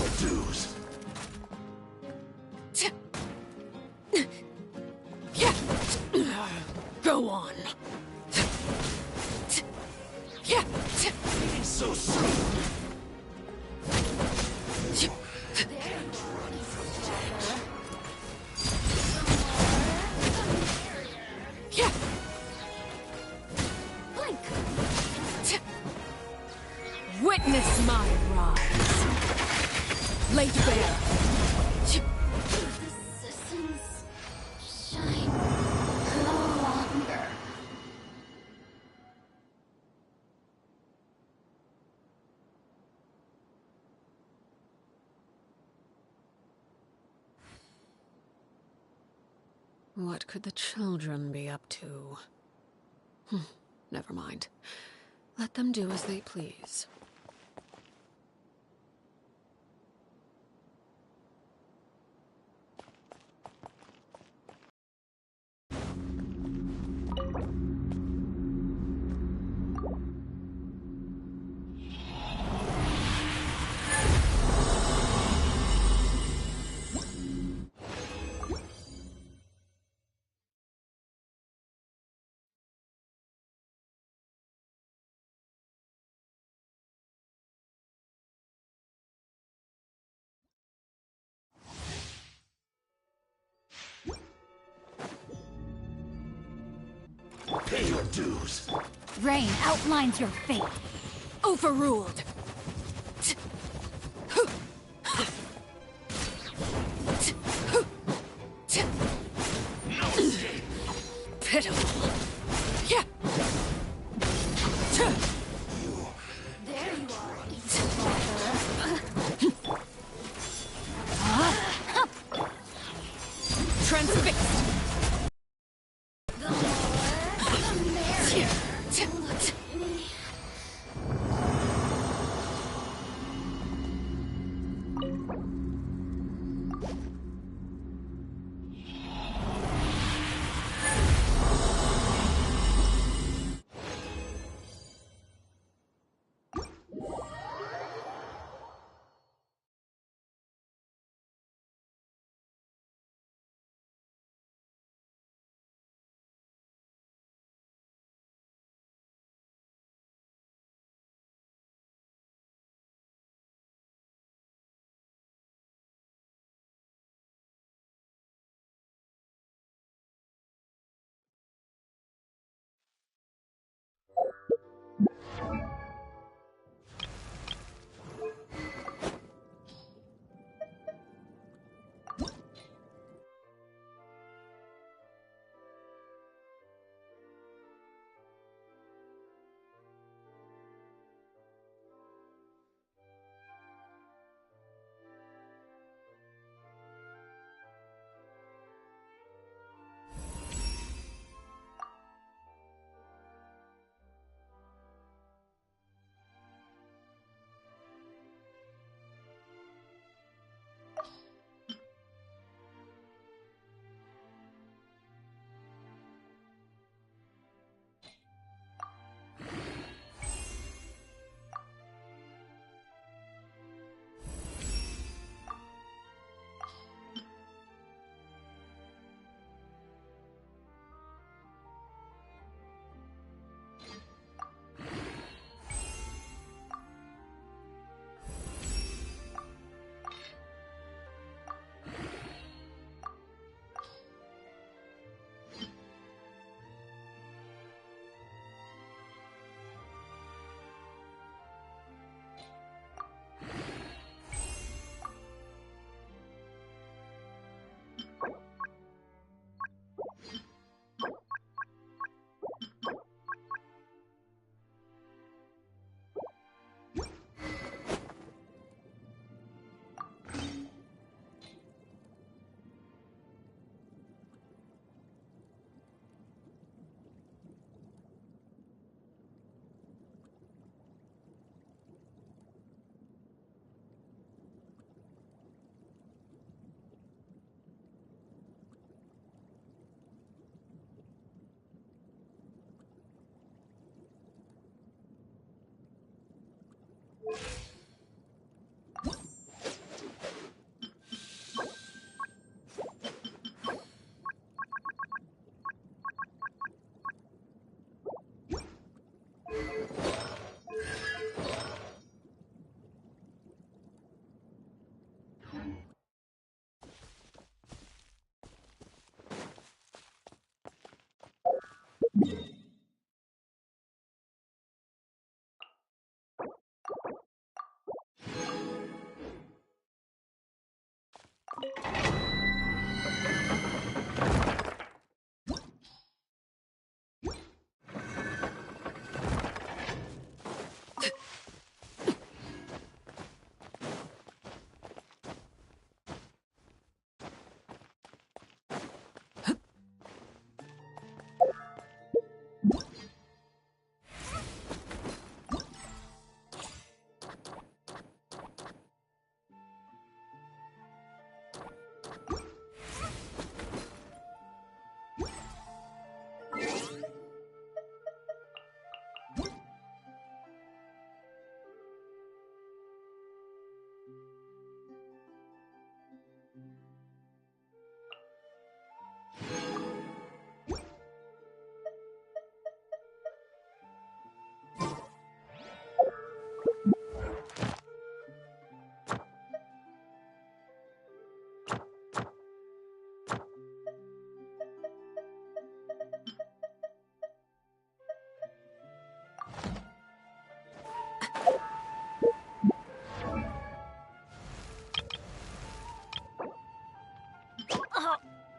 your dues. Go on. So soon. Witness my rise. Laid bare. The systems shine no longer. What could the children be up to? Never mind. Let them do as they please. Pay your dues. Rain outlines your fate. Overruled. No escape. Pitiful. Yeah. There you are, evil father. Transfixed.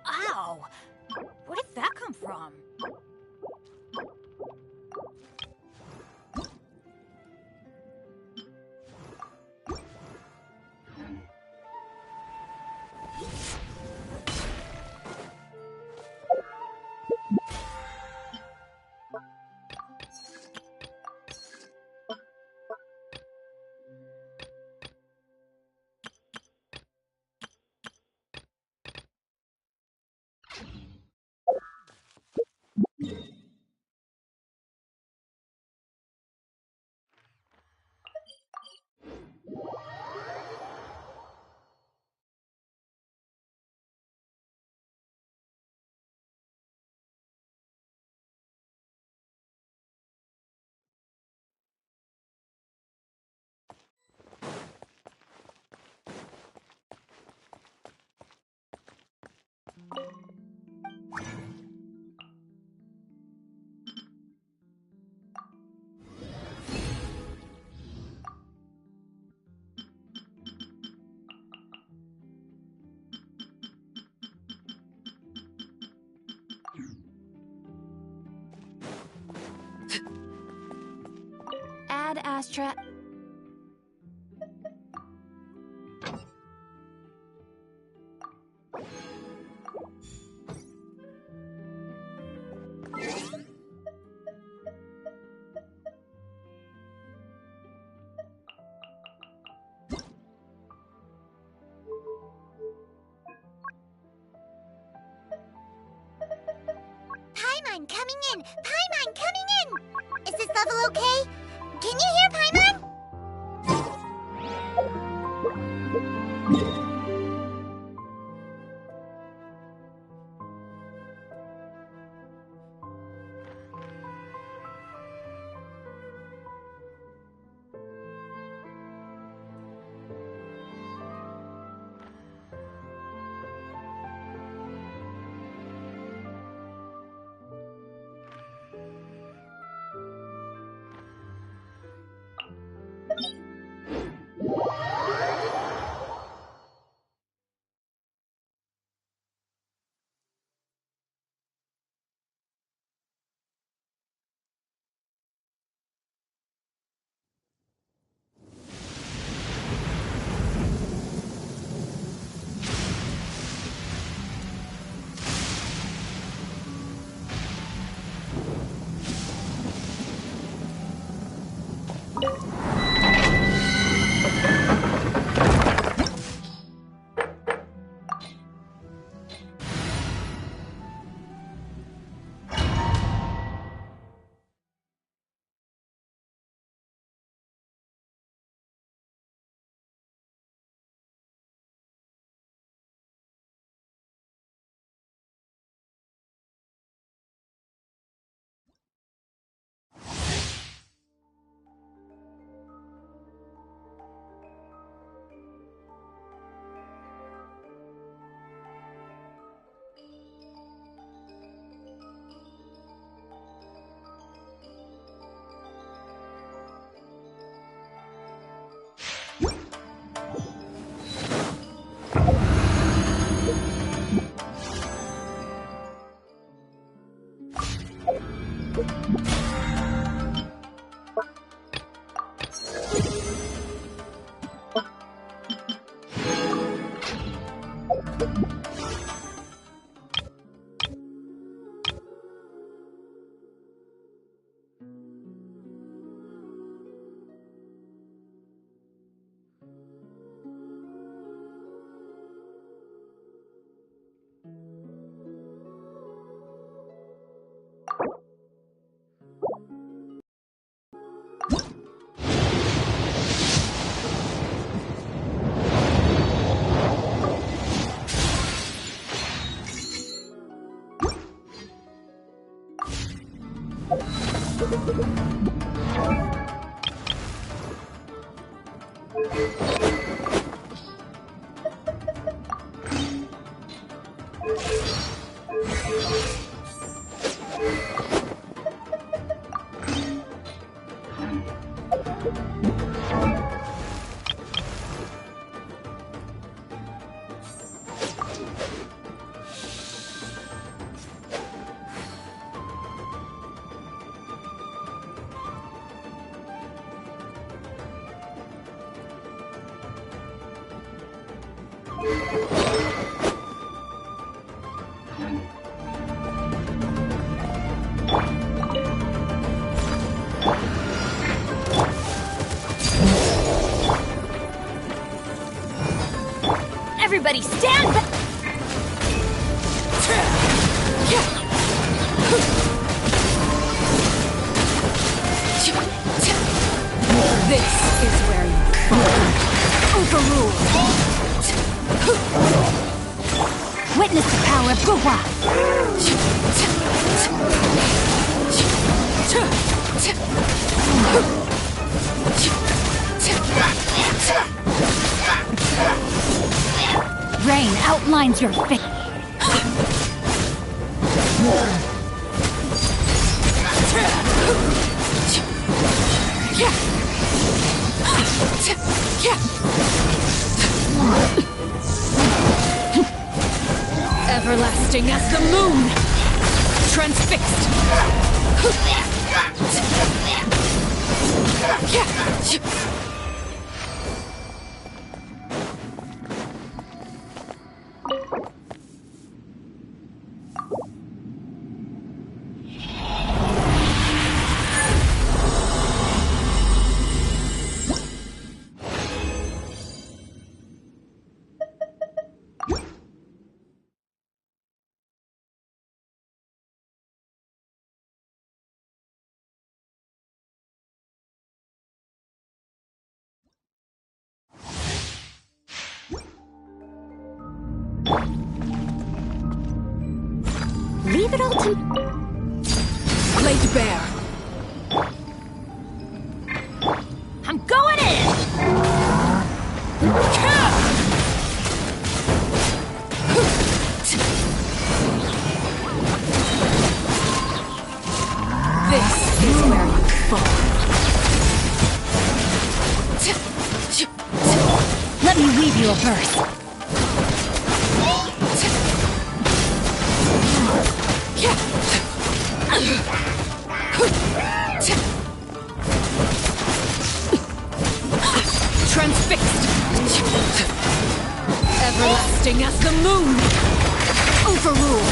Ow! Where did that come from? Ad Astra. Paimon coming in! Paimon coming in! Is this level okay? Can you hear Paimon? Everybody stand back! This is where you fall. Overruled. Witness the power of Guhua! Rain outlines your fate. Everlasting as the moon. Transfixed. Leave it all to... Laid bare. I'm going in! This is where you fall. Let me weave you a verse. Transfixed. Everlasting as the moon. Overruled.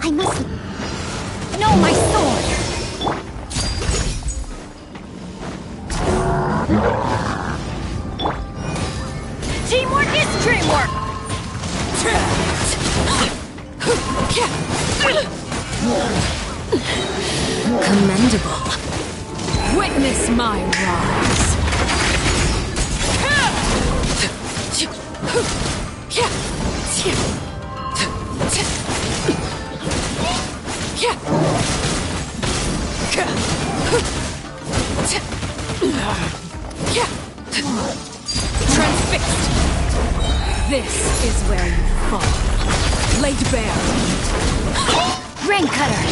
I must know my sword. Teamwork is dreamwork! Commendable. Witness my rise. Transfixed. This is where you fall. Laid bare. Rain cutter!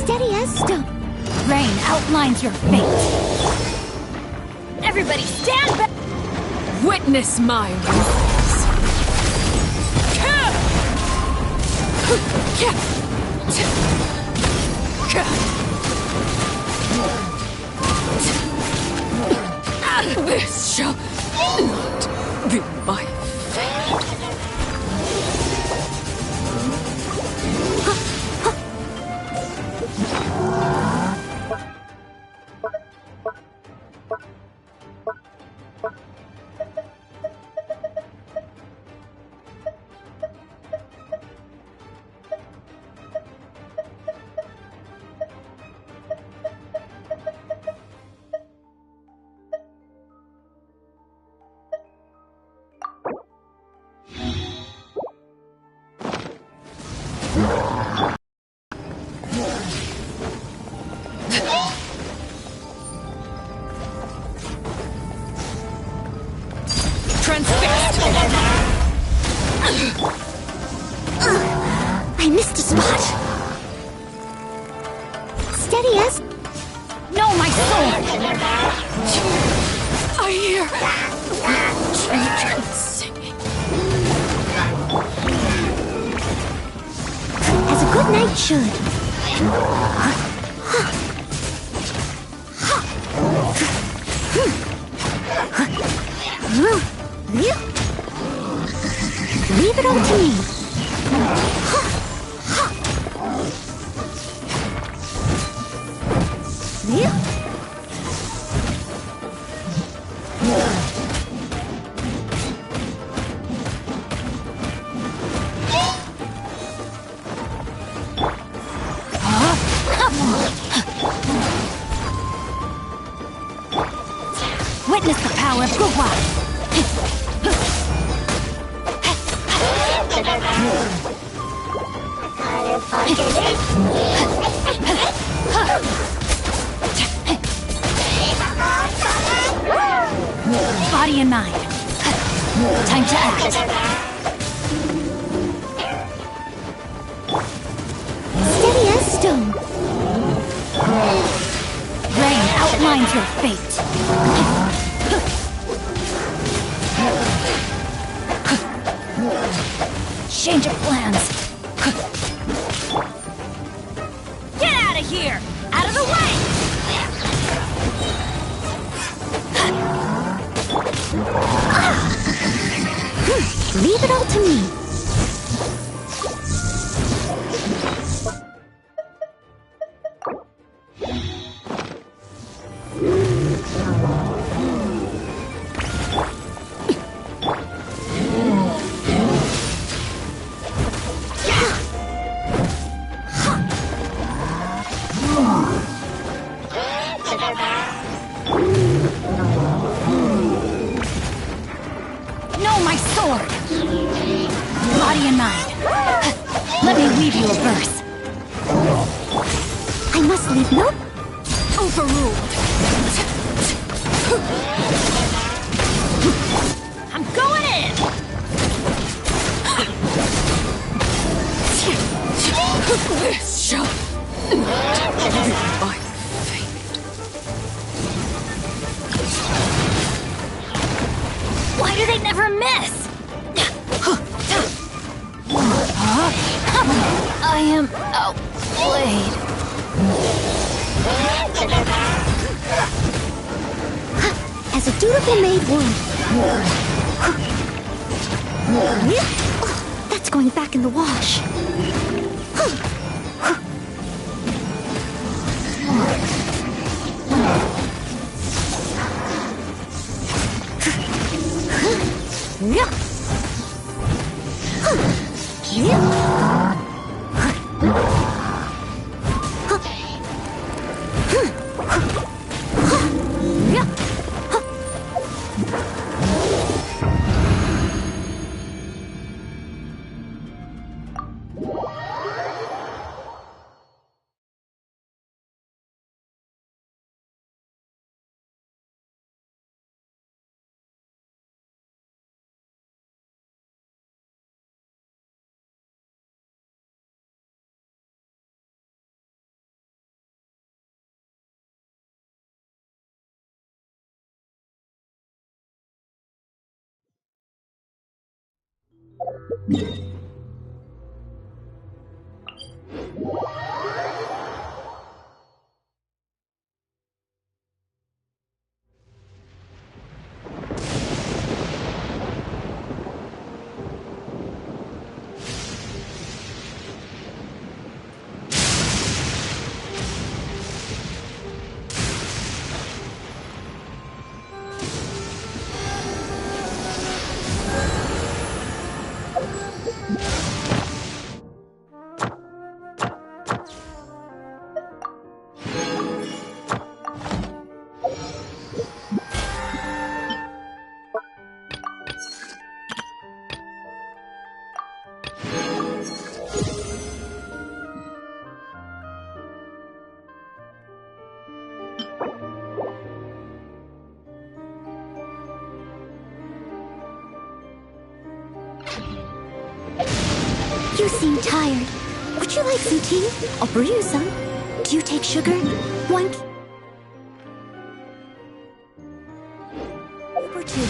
Steady as stone. Rain outlines your fate. Everybody stand back! Witness my rules. This shall not be my fate. I missed a spot. Steady as... No, my sword! I hear children singing. As a good knight should. Leave it all to me. Witness the power of Juego. Body and mind. Time to act. Steady as stone. Rain outlines your fate. Change of plans. Get out of here! Out of the way! Leave it all to me. me in mind. Let me weave you a verse. I must leave no... Overruled. I'm going in! This shall not be my fate. Why do they never miss? I am outplayed. As a dutiful maid would. That's going back in the wash. You seem tired. Would you like some tea? I'll brew you some. Do you take sugar? One or two?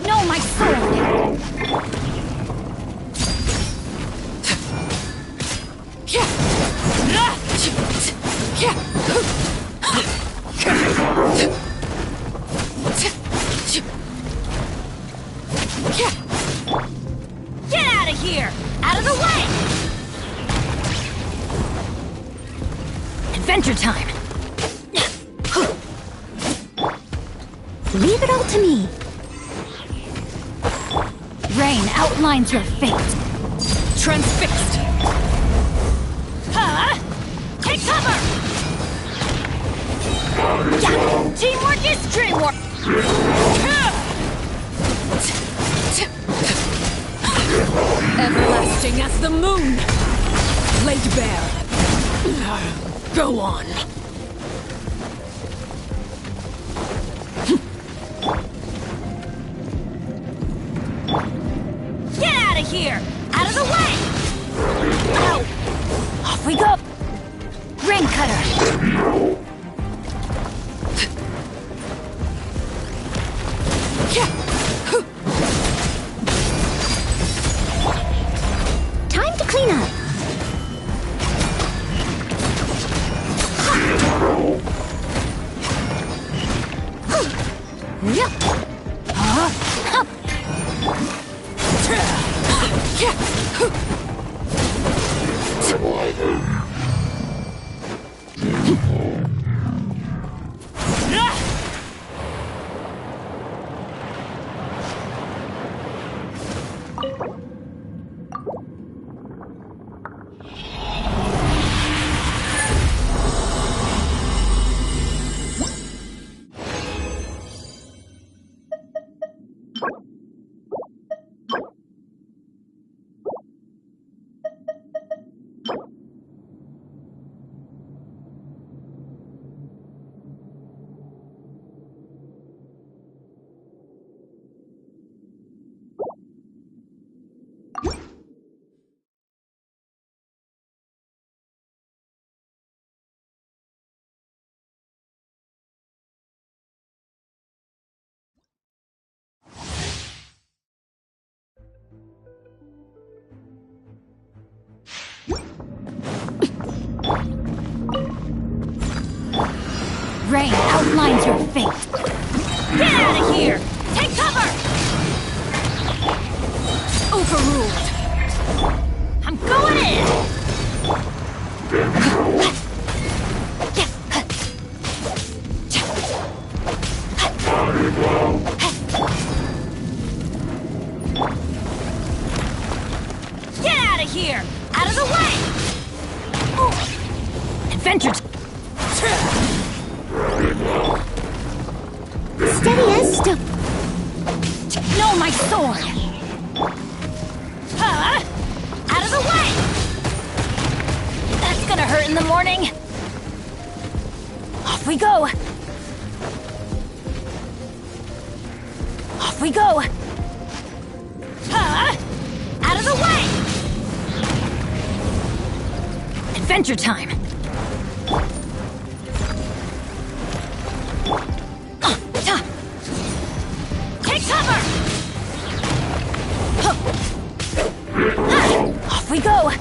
No, my sword! Get out of here! Out of the way! Adventure time! Leave it all to me. Rain outlines your fate. Transfixed. Huh? Take cover! Yeah. Teamwork is dreamwork! Everlasting as the moon. Laid bare. Go on. Get out of here! Time to clean up. Rain outlines your fate. Get out of here! Take cover! Overruled. I'm going in! Get out of here! Out of the way! Adventure. Steady as stone. No, my sword! Huh? Out of the way! That's gonna hurt in the morning. Off we go! Off we go! Huh? Out of the way! Adventure time! Take cover! Off we go!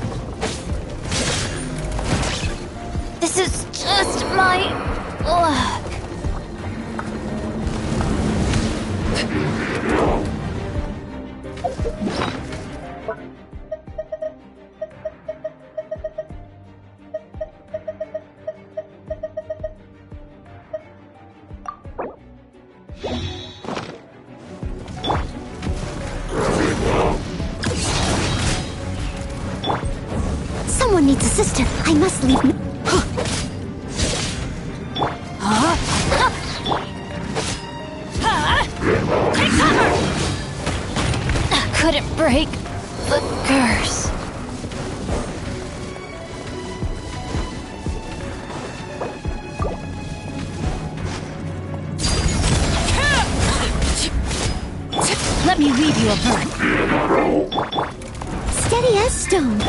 This is just my luck. Someone needs a sister. I must leave. Take cover! Couldn't break the curse. Let me weave you a burn. Steady as stone.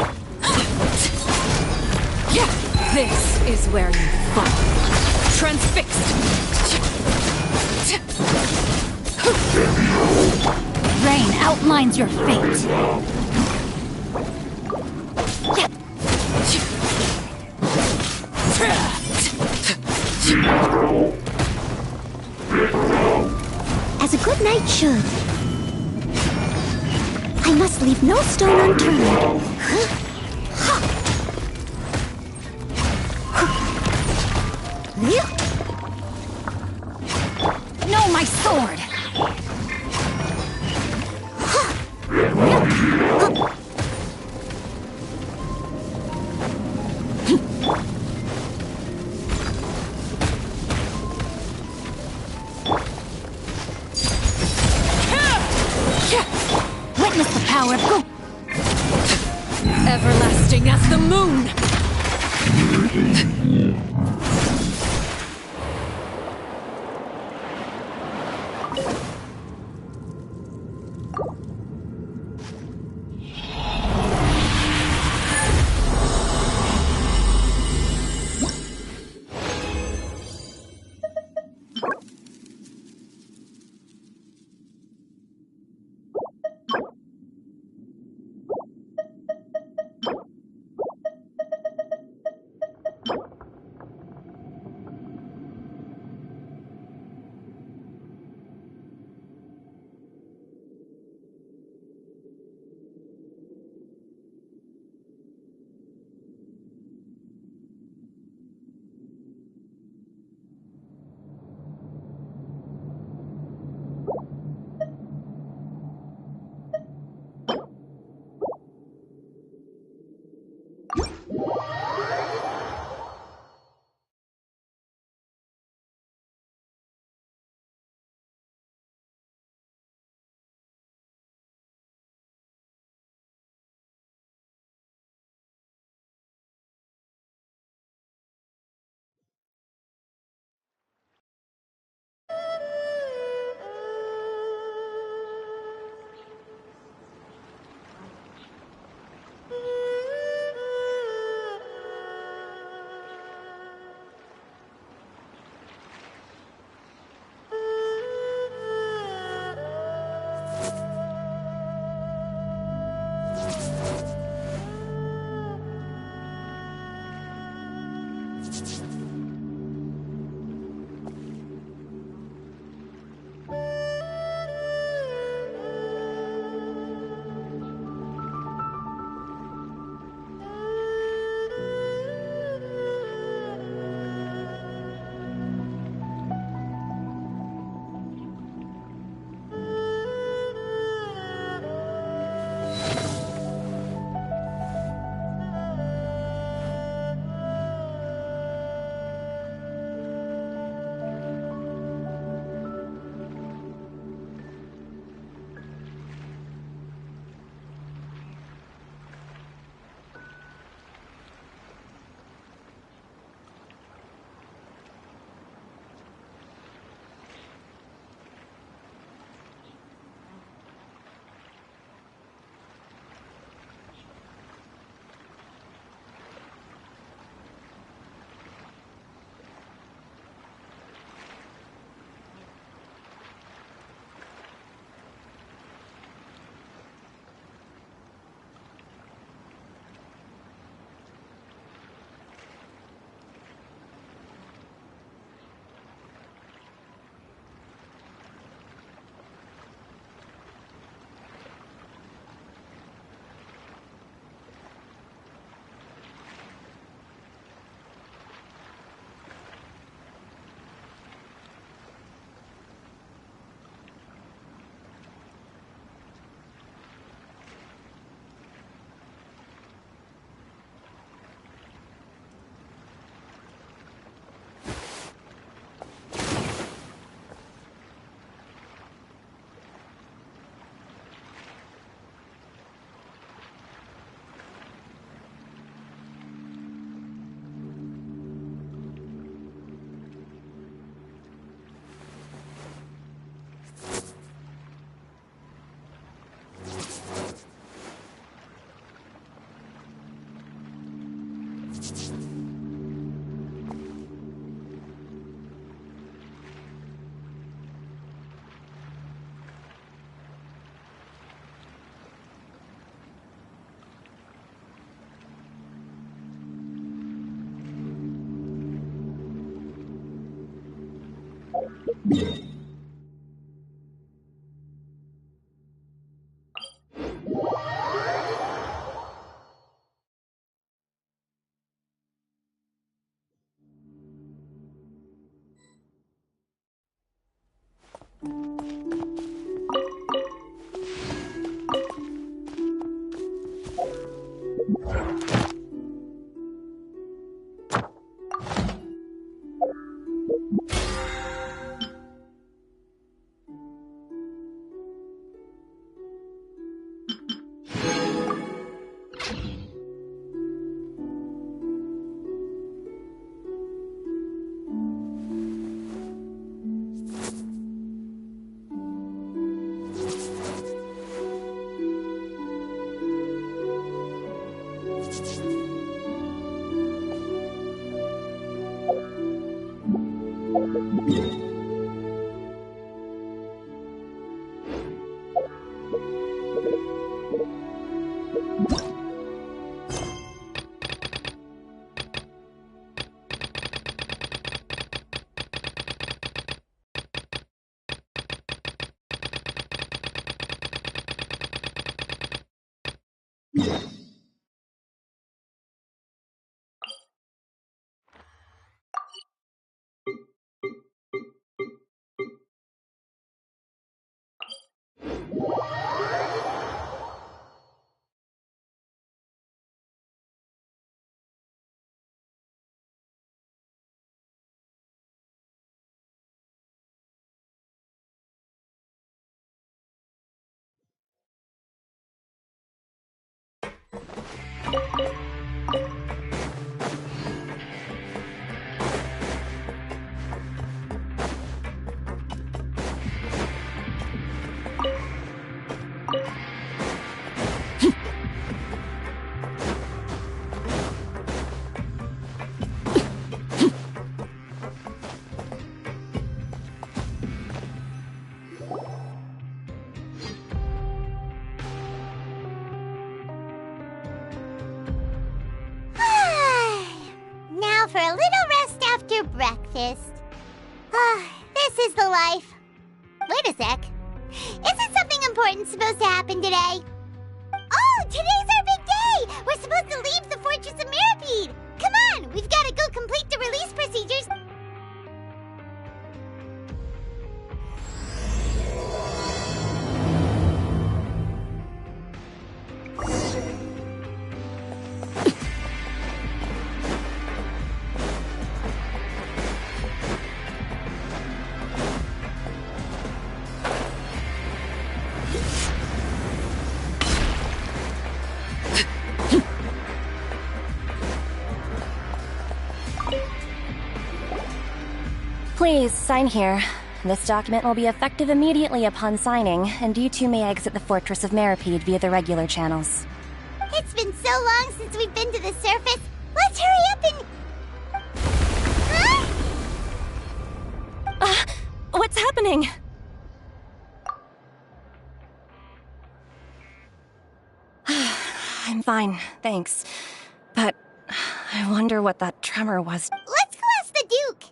This is where you fall. Transfixed. Rain outlines your fate. As a good knight should. I must leave no stone unturned. No, my sword! Witness the power of go. Everlasting as the moon. for a little rest after breakfast. This is the life. Wait a sec. Isn't something important supposed to happen today? Oh, today's our big day! We're supposed to leave the Fortress of Mirapede! Come on, we've got to go complete the release procedures. Please, sign here. This document will be effective immediately upon signing, and you two may exit the Fortress of Mirapede via the regular channels. It's been so long since we've been to the surface. Let's hurry up and... Huh? What's happening? I'm fine, thanks. But I wonder what that tremor was. Let's go ask the Duke.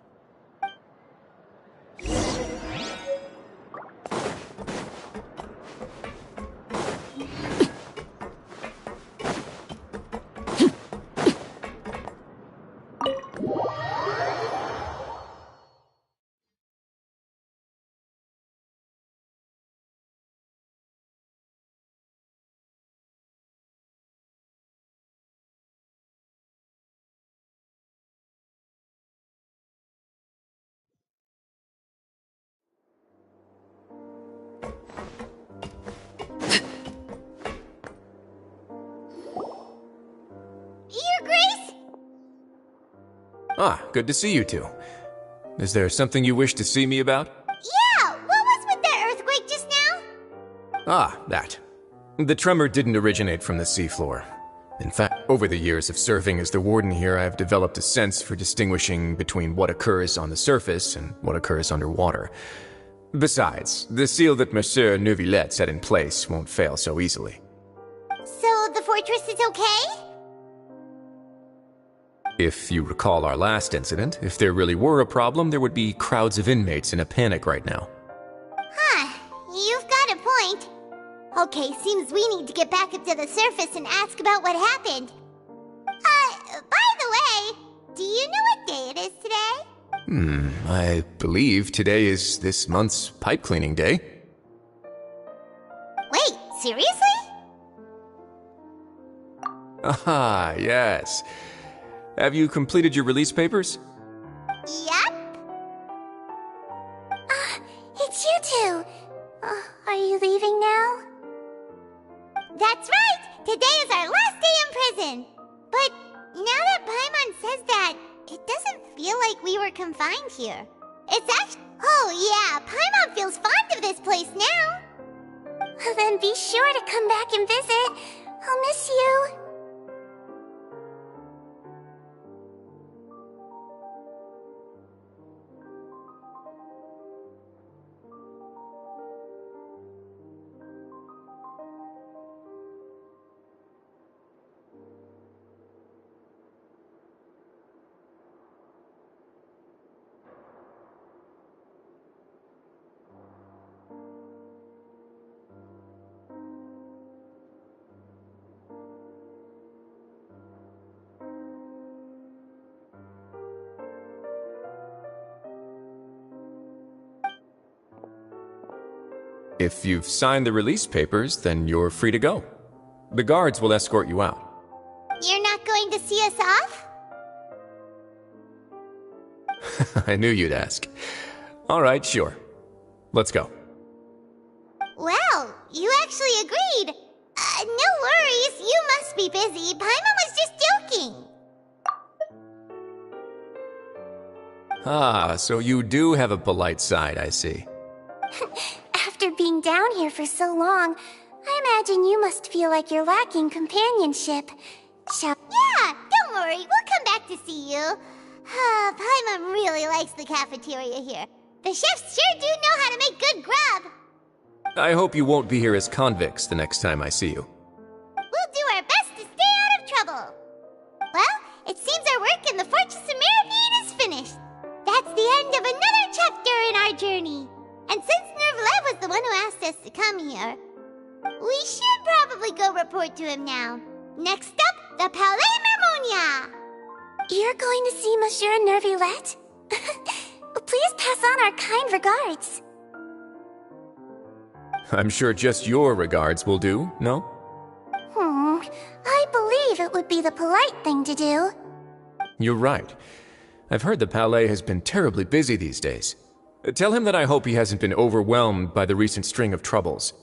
Your Grace? Ah, good to see you two. Is there something you wish to see me about? Yeah, what was with that earthquake just now? Ah, that. The tremor didn't originate from the seafloor. In fact, over the years of serving as the warden here, I have developed a sense for distinguishing between what occurs on the surface and what occurs underwater. Besides, the seal that Monsieur Neuvillette set in place won't fail so easily. So the fortress is okay? If you recall our last incident, if there really were a problem, there would be crowds of inmates in a panic right now. Huh, you've got a point. Okay, seems we need to get back up to the surface and ask about what happened. By the way, do you know what day it is today? I believe today is this month's pipe cleaning day. Wait, seriously? Ah, yes. Have you completed your release papers? Yep. It's you two. Are you leaving now? That's right! Today is our last day in prison! But now that Paimon says that, it doesn't feel like we were confined here. It's actually... Oh yeah, Paimon feels fond of this place now! Then be sure to come back and visit. I'll miss you. If you've signed the release papers, then you're free to go. The guards will escort you out. You're not going to see us off? I knew you'd ask. All right, sure. Let's go. Well, you actually agreed. No worries, you must be busy. Paimon was just joking. Ah, so you do have a polite side, I see. After being down here for so long, I imagine you must feel like you're lacking companionship. Yeah, don't worry, we'll come back to see you. Paimon really likes the cafeteria here. The chefs sure do know how to make good grub. I hope you won't be here as convicts the next time I see you. We'll do our best to stay out of trouble. Well, it seems our work in the Fortress of Mirapede us to come here. We should probably go report to him now. Next up, the Palais Mermonia! You're going to see Monsieur Nervillette? Please pass on our kind regards. I'm sure just your regards will do, no? I believe it would be the polite thing to do. You're right. I've heard the Palais has been terribly busy these days. Tell him that I hope he hasn't been overwhelmed by the recent string of troubles.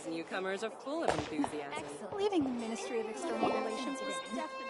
These newcomers are full of enthusiasm. Leaving the Ministry of External Relations was definitely...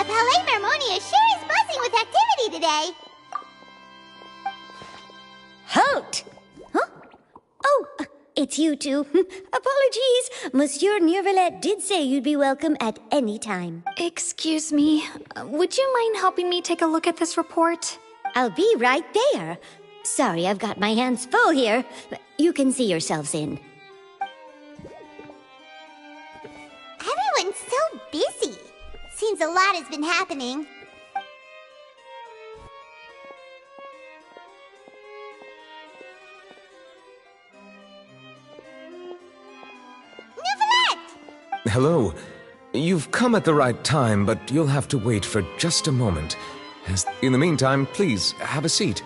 Palais Mermonia sure is buzzing with activity today. Halt! Huh? Oh, it's you two. Apologies. Monsieur Neurvalette did say you'd be welcome at any time. Excuse me, would you mind helping me take a look at this report? I'll be right there. Sorry, I've got my hands full here. You can see yourselves in. Everyone's so busy. Seems a lot has been happening. Neuvillette! Hello. You've come at the right time, but you'll have to wait for just a moment. In the meantime, please, have a seat.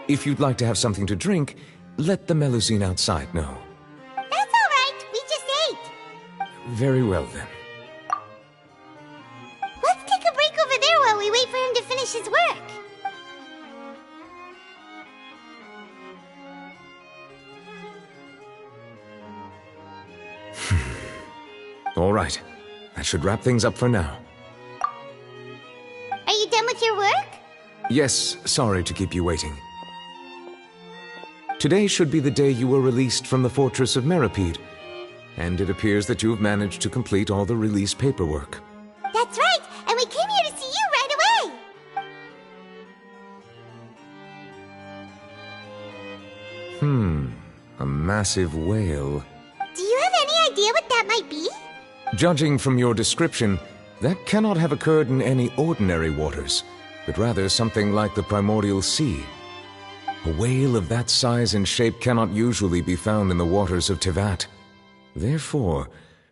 If you'd like to have something to drink, let the Melusine outside know. That's all right. We just ate. Very well, then. Let's take a break over there while we wait for him to finish his work. All right. That should wrap things up for now. Are you done with your work? Yes, sorry to keep you waiting. Today should be the day you were released from the fortress of Meripede, and it appears that you have managed to complete all the release paperwork. That's right, and we came here to see you right away. A massive whale. Do you have any idea what that might be? Judging from your description, that cannot have occurred in any ordinary waters, but rather something like the primordial sea. A whale of that size and shape cannot usually be found in the waters of Tevat. Therefore,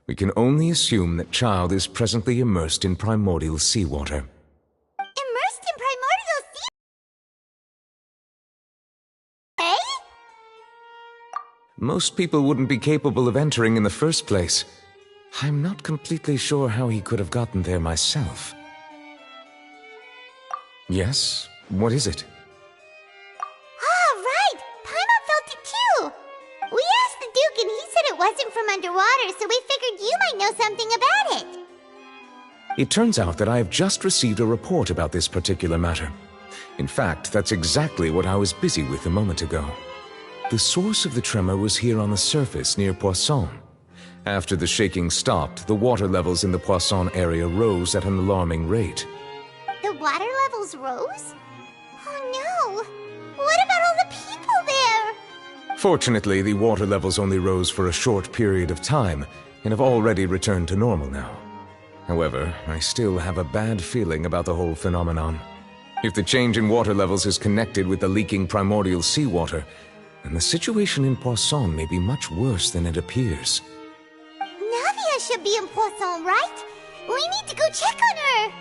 we can only assume that Child is presently immersed in primordial seawater. Immersed in primordial sea? Eh? Most people wouldn't be capable of entering in the first place. I'm not completely sure how he could have gotten there myself. Yes? What is it? Ah, right! Paimon felt it too! We asked the Duke and he said it wasn't from underwater, so we figured you might know something about it. It turns out that I have just received a report about this particular matter. In fact, that's exactly what I was busy with a moment ago. The source of the tremor was here on the surface near Poisson. After the shaking stopped, the water levels in the Poisson area rose at an alarming rate. The water levels rose? Oh no! What about all the people there? Fortunately, the water levels only rose for a short period of time and have already returned to normal now. However, I still have a bad feeling about the whole phenomenon. If the change in water levels is connected with the leaking primordial seawater, then the situation in Poisson may be much worse than it appears. Navia should be in Poisson, right? We need to go check on her!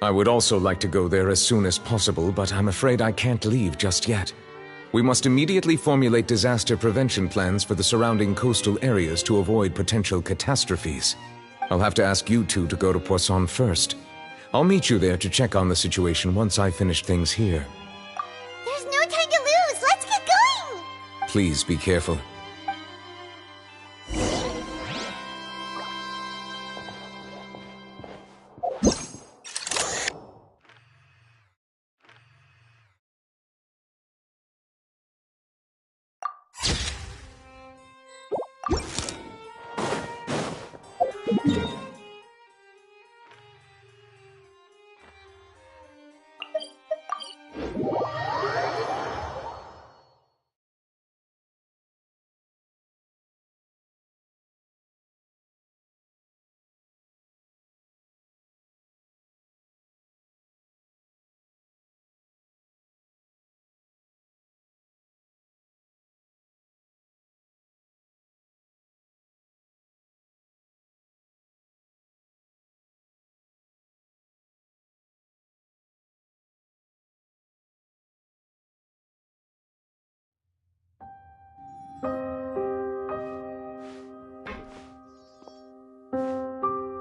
I would also like to go there as soon as possible, but I'm afraid I can't leave just yet. We must immediately formulate disaster prevention plans for the surrounding coastal areas to avoid potential catastrophes. I'll have to ask you two to go to Poisson first. I'll meet you there to check on the situation once I finish things here. There's no time to lose! Let's get going! Please be careful.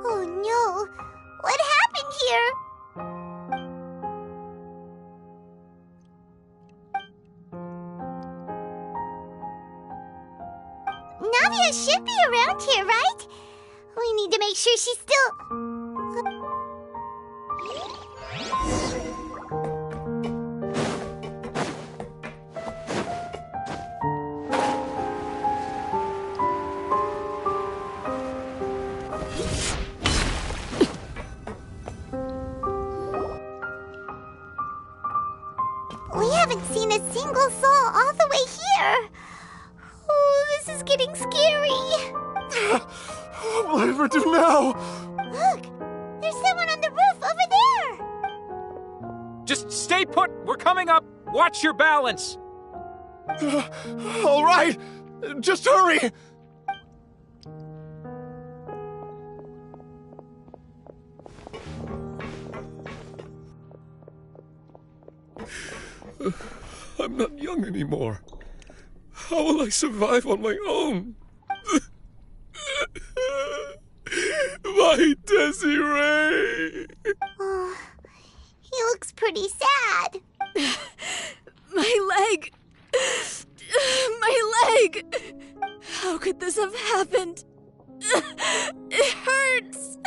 Oh no! What happened here? Navia should be around here, right? We need to make sure she's still... haven't seen a single soul all the way here. Oh, this is getting scary. What will I ever do now? Look, there's someone on the roof over there. Just stay put. We're coming up. Watch your balance. All right, just hurry. I'm not young anymore. How will I survive on my own? My Desiree! Oh, he looks pretty sad. My leg! My leg! How could this have happened? It hurts!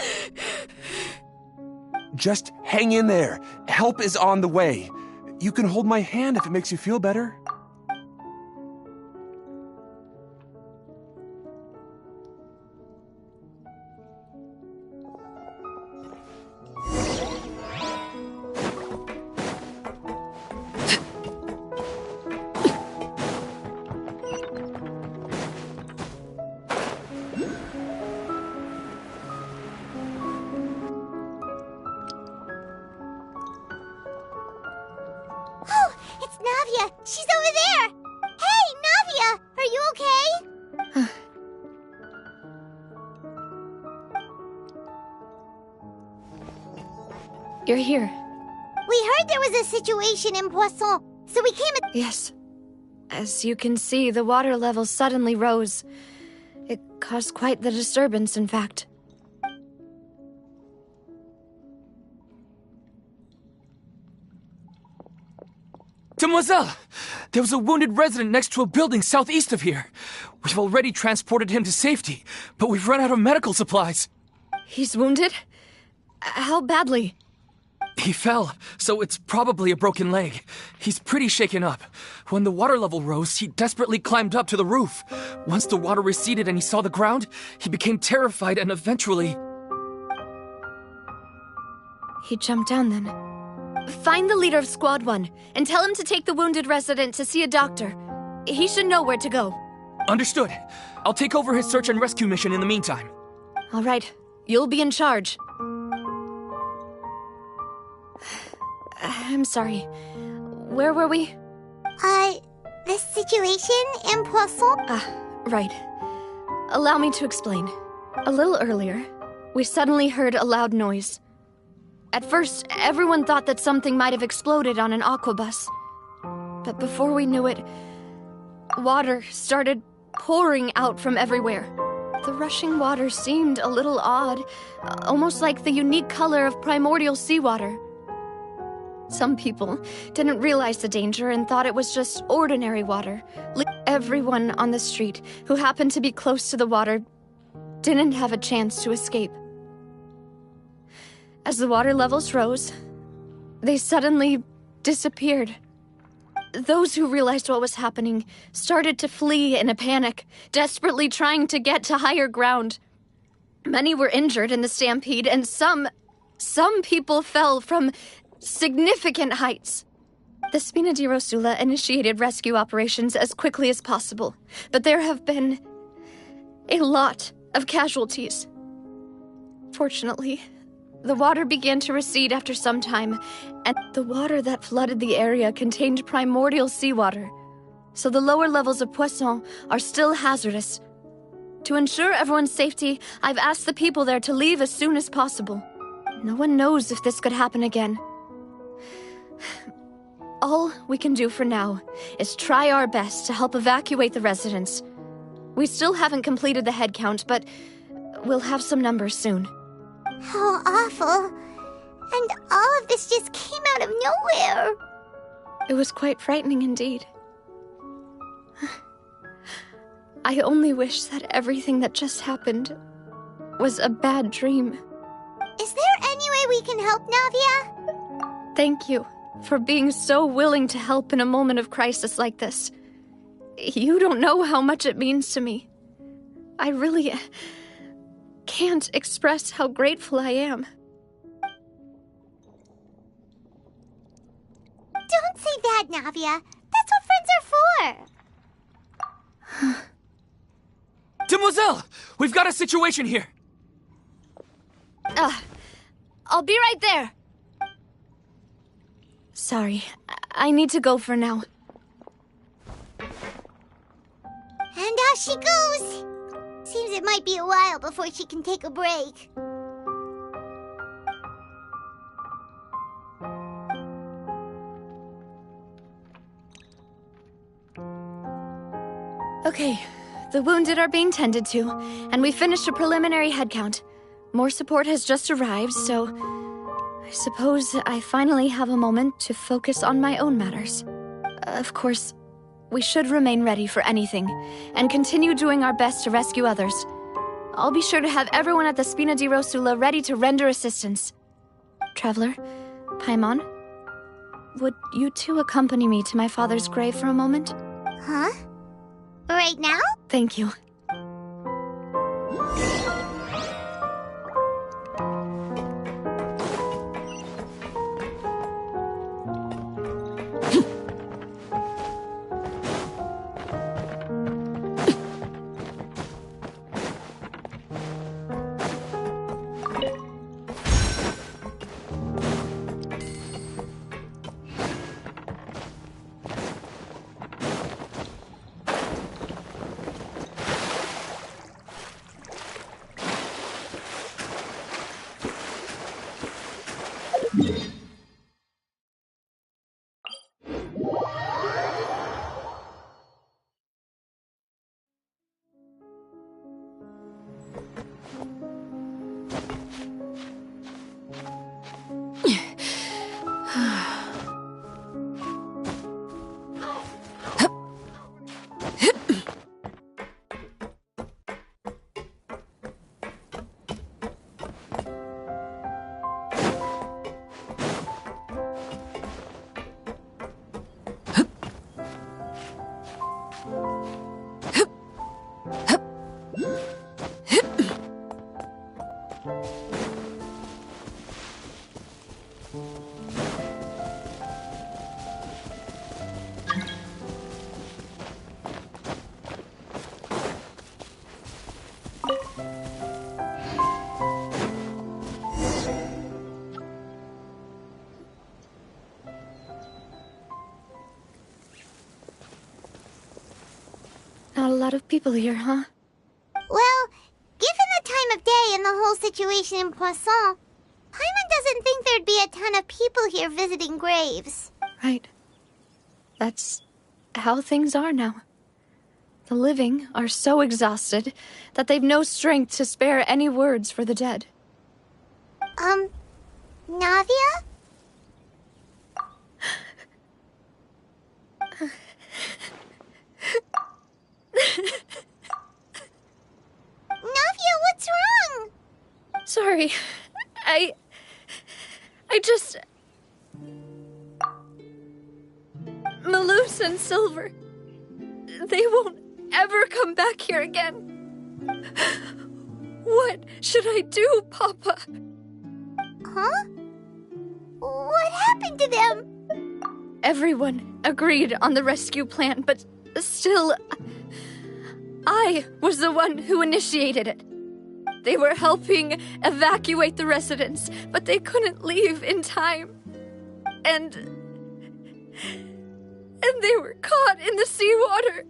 Just hang in there. Help is on the way. You can hold my hand if it makes you feel better. Oh, it's Navia. She's over there. Hey, Navia, are you okay? You're here. We heard there was a situation in Poisson, so we came. Yes. As you can see, the water level suddenly rose. It caused quite the disturbance, in fact. Demoiselle! There was a wounded resident next to a building southeast of here. We've already transported him to safety, but we've run out of medical supplies. He's wounded? How badly? He fell, so it's probably a broken leg. He's pretty shaken up. When the water level rose, he desperately climbed up to the roof. Once the water receded and he saw the ground, he became terrified and eventually... He jumped down then. Find the leader of Squad 1 and tell him to take the wounded resident to see a doctor. He should know where to go. Understood. I'll take over his search and rescue mission in the meantime. All right. You'll be in charge. I'm sorry. Where were we? The situation in Poisson? Right. Allow me to explain. A little earlier, we suddenly heard a loud noise. At first, everyone thought that something might have exploded on an aquabus. But before we knew it, water started pouring out from everywhere. The rushing water seemed a little odd, almost like the unique color of primordial seawater. Some people didn't realize the danger and thought it was just ordinary water. Everyone on the street who happened to be close to the water didn't have a chance to escape. As the water levels rose, they suddenly disappeared. Those who realized what was happening started to flee in a panic, desperately trying to get to higher ground. Many were injured in the stampede, and some people fell from significant heights. The Spina di Rosula initiated rescue operations as quickly as possible, but there have been a lot of casualties. Fortunately, the water began to recede after some time, and the water that flooded the area contained primordial seawater, so the lower levels of Poisson are still hazardous. To ensure everyone's safety, I've asked the people there to leave as soon as possible. No one knows if this could happen again. All we can do for now is try our best to help evacuate the residents. We still haven't completed the head count, but we'll have some numbers soon. How awful. And all of this just came out of nowhere. It was quite frightening indeed. I only wish that everything that just happened was a bad dream. Is there any way we can help, Navia? Thank you for being so willing to help in a moment of crisis like this. You don't know how much it means to me. I really can't express how grateful I am. Don't say that, Navia. That's what friends are for. Demoiselle! We've got a situation here! I'll be right there. Sorry, I need to go for now. And off she goes. Seems it might be a while before she can take a break. Okay, the wounded are being tended to, and we finished a preliminary head count. More support has just arrived, so I suppose I finally have a moment to focus on my own matters. Of course, we should remain ready for anything, and continue doing our best to rescue others. I'll be sure to have everyone at the Spina di Rosula ready to render assistance. Traveler, Paimon, would you two accompany me to my father's grave for a moment? Huh? Right now? Thank you. Not a lot of people here, huh? Well, given the time of day and the whole situation in Poisson, Paimon doesn't think there'd be a ton of people here visiting graves. Right. That's how things are now. The living are so exhausted that they've no strength to spare any words for the dead. Navia? Navia, what's wrong? Sorry. I just... Malus and Silver... They won't ever come back here again. What should I do, Papa? Huh? What happened to them? Everyone agreed on the rescue plan, but still... I was the one who initiated it. They were helping evacuate the residents, but they couldn't leave in time. And they were caught in the seawater.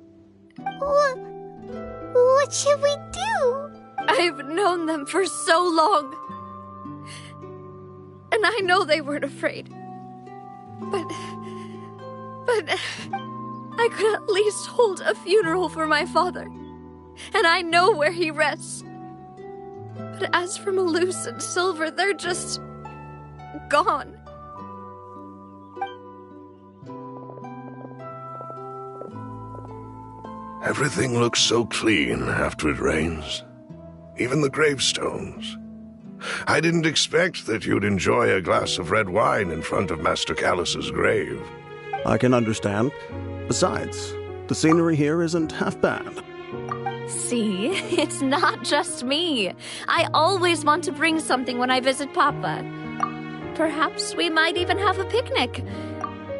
What should we do? I've known them for so long. And I know they weren't afraid. But I could at least hold a funeral for my father. And I know where he rests. But as for Malus and Silver, they're just... gone. Everything looks so clean after it rains. Even the gravestones. I didn't expect that you'd enjoy a glass of red wine in front of Master Callus's grave. I can understand. Besides, the scenery here isn't half bad. See, it's not just me. I always want to bring something when I visit Papa. Perhaps we might even have a picnic.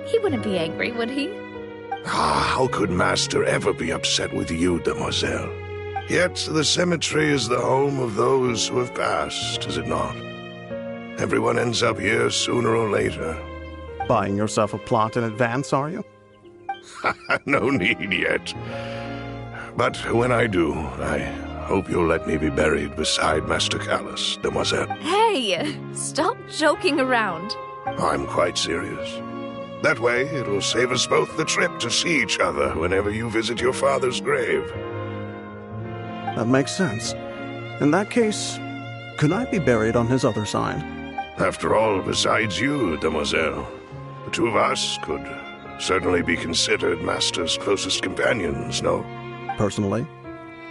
He wouldn't be angry, would he? How could Master ever be upset with you, demoiselle? Yet the cemetery is the home of those who have passed, is it not? Everyone ends up here sooner or later. Buying yourself a plot in advance, are you? No need yet. But when I do, I hope you'll let me be buried beside Master Callus, demoiselle. Hey, stop joking around. I'm quite serious. That way, it'll save us both the trip to see each other whenever you visit your father's grave. That makes sense. In that case, could I be buried on his other side? After all, besides you, demoiselle, the two of us could certainly be considered Master's closest companions, no? Personally,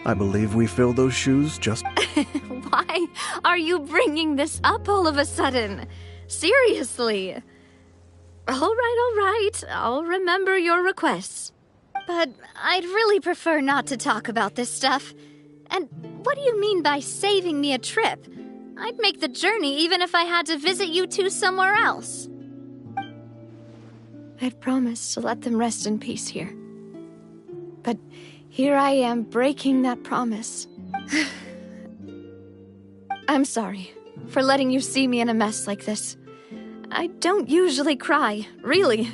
I believe we fill those shoes just... Why are you bringing this up all of a sudden? Seriously. All right. I'll remember your requests. But I'd really prefer not to talk about this stuff. And what do you mean by saving me a trip? I'd make the journey even if I had to visit you two somewhere else. I'd promised to let them rest in peace here. But here I am breaking that promise. I'm sorry for letting you see me in a mess like this. I don't usually cry, really.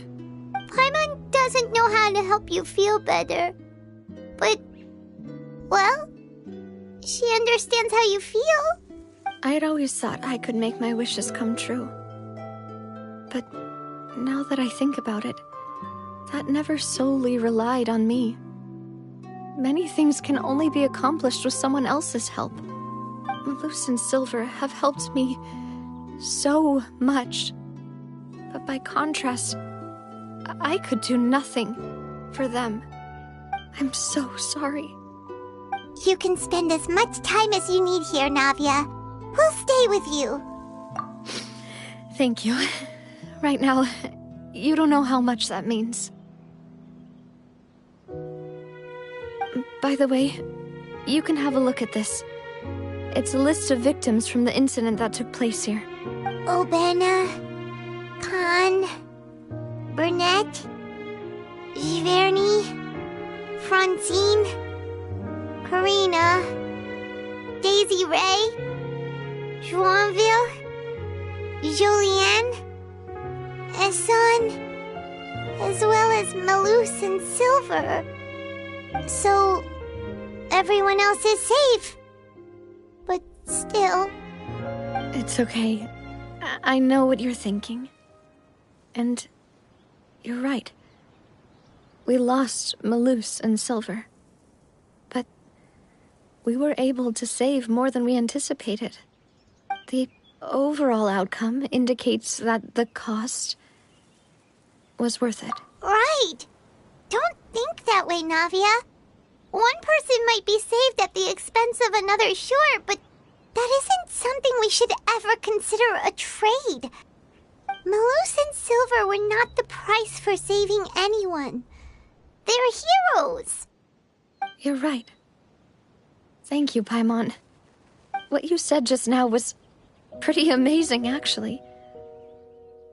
Paimon doesn't know how to help you feel better. But, well, she understands how you feel. I'd always thought I could make my wishes come true. But now that I think about it, that never solely relied on me. Many things can only be accomplished with someone else's help. Malus and Silver have helped me so much. But by contrast, I could do nothing for them. I'm so sorry. You can spend as much time as you need here, Navia. We'll stay with you. Thank you. Right now, you don't know how much that means. By the way, you can have a look at this. It's a list of victims from the incident that took place here. Obena, Khan, Burnett, Giverny, Francine, Karina, Daisy Ray, Joinville, Julianne, Esson, as well as Malus and Silver. So, everyone else is safe. But still... It's okay. I know what you're thinking. And you're right. We lost Malus and Silver. But we were able to save more than we anticipated. The overall outcome indicates that the cost was worth it. Right! Don't think that way, Navia. One person might be saved at the expense of another, sure, but that isn't something we should ever consider a trade. Malus and Silver were not the price for saving anyone. They're heroes. You're right. Thank you, Paimon. What you said just now was pretty amazing, actually.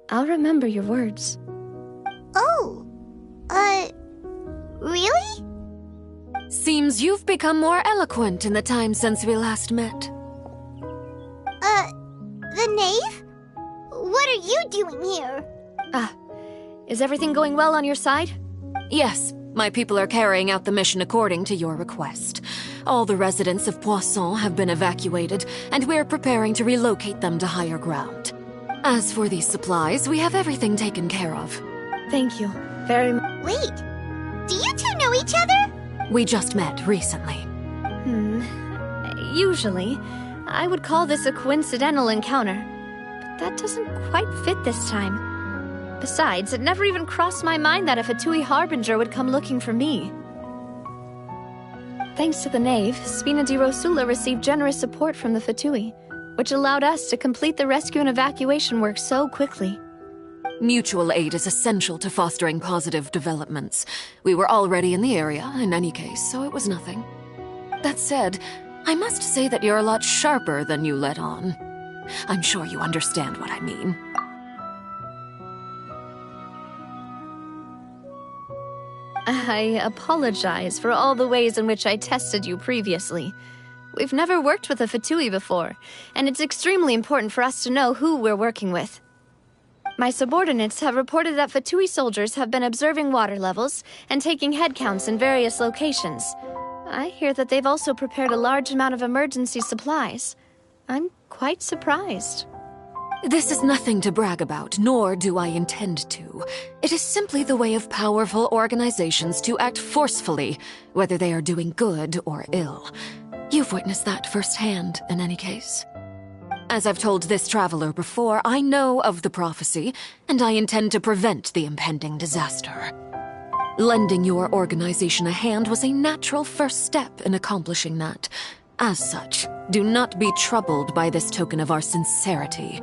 I'll remember your words. Oh, really? Seems you've become more eloquent in the time since we last met. The knave? What are you doing here? Is everything going well on your side? Yes, my people are carrying out the mission according to your request. All the residents of Poisson have been evacuated, and we're preparing to relocate them to higher ground. As for these supplies, we have everything taken care of. Thank you very much. Wait, do you two know each other? We just met recently. Usually, I would call this a coincidental encounter, but that doesn't quite fit this time. Besides, it never even crossed my mind that a Fatui Harbinger would come looking for me. Thanks to the knave, Spina di Rosula received generous support from the Fatui, which allowed us to complete the rescue and evacuation work so quickly. Mutual aid is essential to fostering positive developments. We were already in the area, in any case, so it was nothing. That said, I must say that you're a lot sharper than you let on. I'm sure you understand what I mean. I apologize for all the ways in which I tested you previously. We've never worked with a Fatui before, and it's extremely important for us to know who we're working with. My subordinates have reported that Fatui soldiers have been observing water levels and taking head counts in various locations. I hear that they've also prepared a large amount of emergency supplies. I'm quite surprised. This is nothing to brag about, nor do I intend to. It is simply the way of powerful organizations to act forcefully, whether they are doing good or ill. You've witnessed that firsthand, in any case. As I've told this traveler before, I know of the prophecy, and I intend to prevent the impending disaster. Lending your organization a hand was a natural first step in accomplishing that. As such, do not be troubled by this token of our sincerity.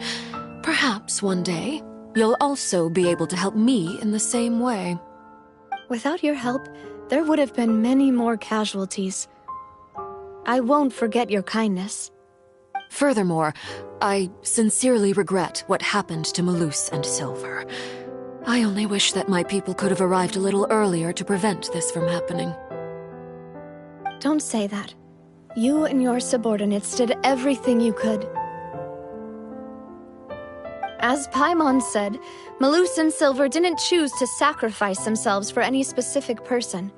Perhaps one day, you'll also be able to help me in the same way. Without your help, there would have been many more casualties. I won't forget your kindness. Furthermore, I sincerely regret what happened to Malus and Silver. I only wish that my people could have arrived a little earlier to prevent this from happening. Don't say that. You and your subordinates did everything you could. As Paimon said, Malus and Silver didn't choose to sacrifice themselves for any specific person,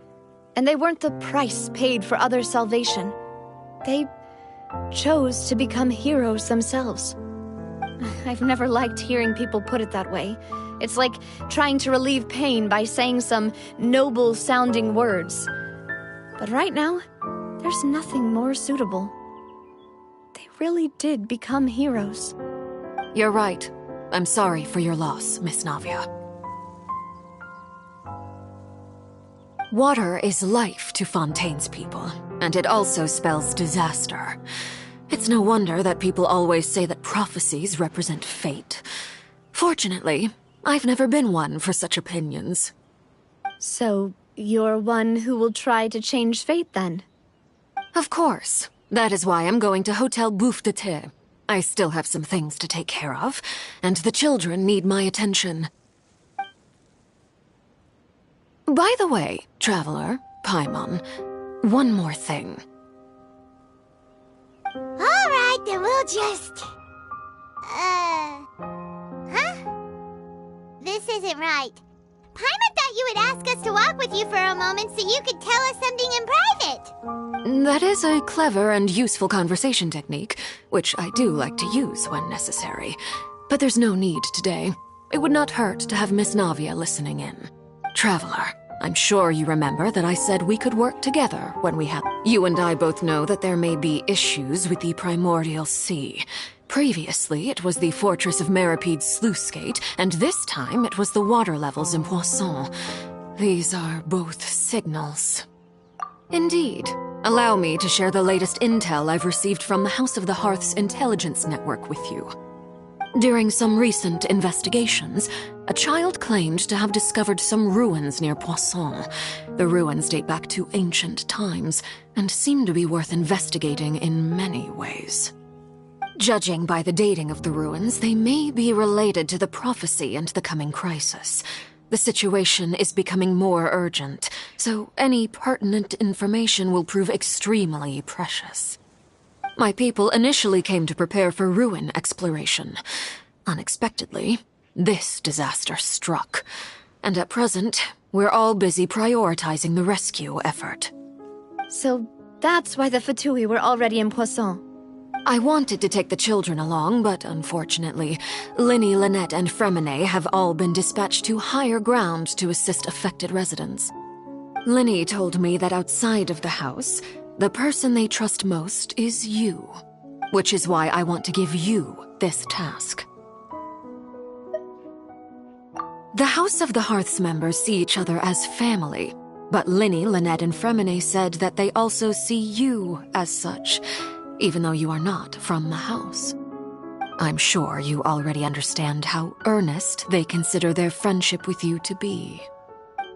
and they weren't the price paid for others' salvation. They chose to become heroes themselves. I've never liked hearing people put it that way. It's like trying to relieve pain by saying some noble-sounding words. But right now, there's nothing more suitable. They really did become heroes. You're right. I'm sorry for your loss, Miss Navia. Water is life to Fontaine's people, and it also spells disaster. It's no wonder that people always say that prophecies represent fate. Fortunately, I've never been one for such opinions. So, you're one who will try to change fate, then? Of course. That is why I'm going to Hotel Bouffe de Thé. I still have some things to take care of, and the children need my attention. By the way, Traveler, Paimon, one more thing. Alright, then we'll just... This isn't right. Paimon thought you would ask us to walk with you for a moment so you could tell us something in private. That is a clever and useful conversation technique, which I do like to use when necessary. But there's no need today. It would not hurt to have Miss Navia listening in. Traveler, I'm sure you remember that I said we could work together when we have... You and I both know that there may be issues with the Primordial Sea. Previously, it was the Fortress of Meripede's sluice gate, and this time it was the water levels in Poisson. These are both signals. Indeed. Allow me to share the latest intel I've received from the House of the Hearth's intelligence network with you. During some recent investigations, a child claimed to have discovered some ruins near Poisson. The ruins date back to ancient times, and seem to be worth investigating in many ways. Judging by the dating of the ruins, they may be related to the prophecy and the coming crisis. The situation is becoming more urgent, so any pertinent information will prove extremely precious. My people initially came to prepare for ruin exploration. Unexpectedly, this disaster struck, and at present, we're all busy prioritizing the rescue effort. So that's why the Fatui were already in Poisson. I wanted to take the children along, but unfortunately, Linny, Lynette, and Fremine have all been dispatched to higher ground to assist affected residents. Linny told me that outside of the house, the person they trust most is you, which is why I want to give you this task. The House of the Hearth's members see each other as family, but Linny, Lynette, and Fremine said that they also see you as such, even though you are not from the house. I'm sure you already understand how earnest they consider their friendship with you to be.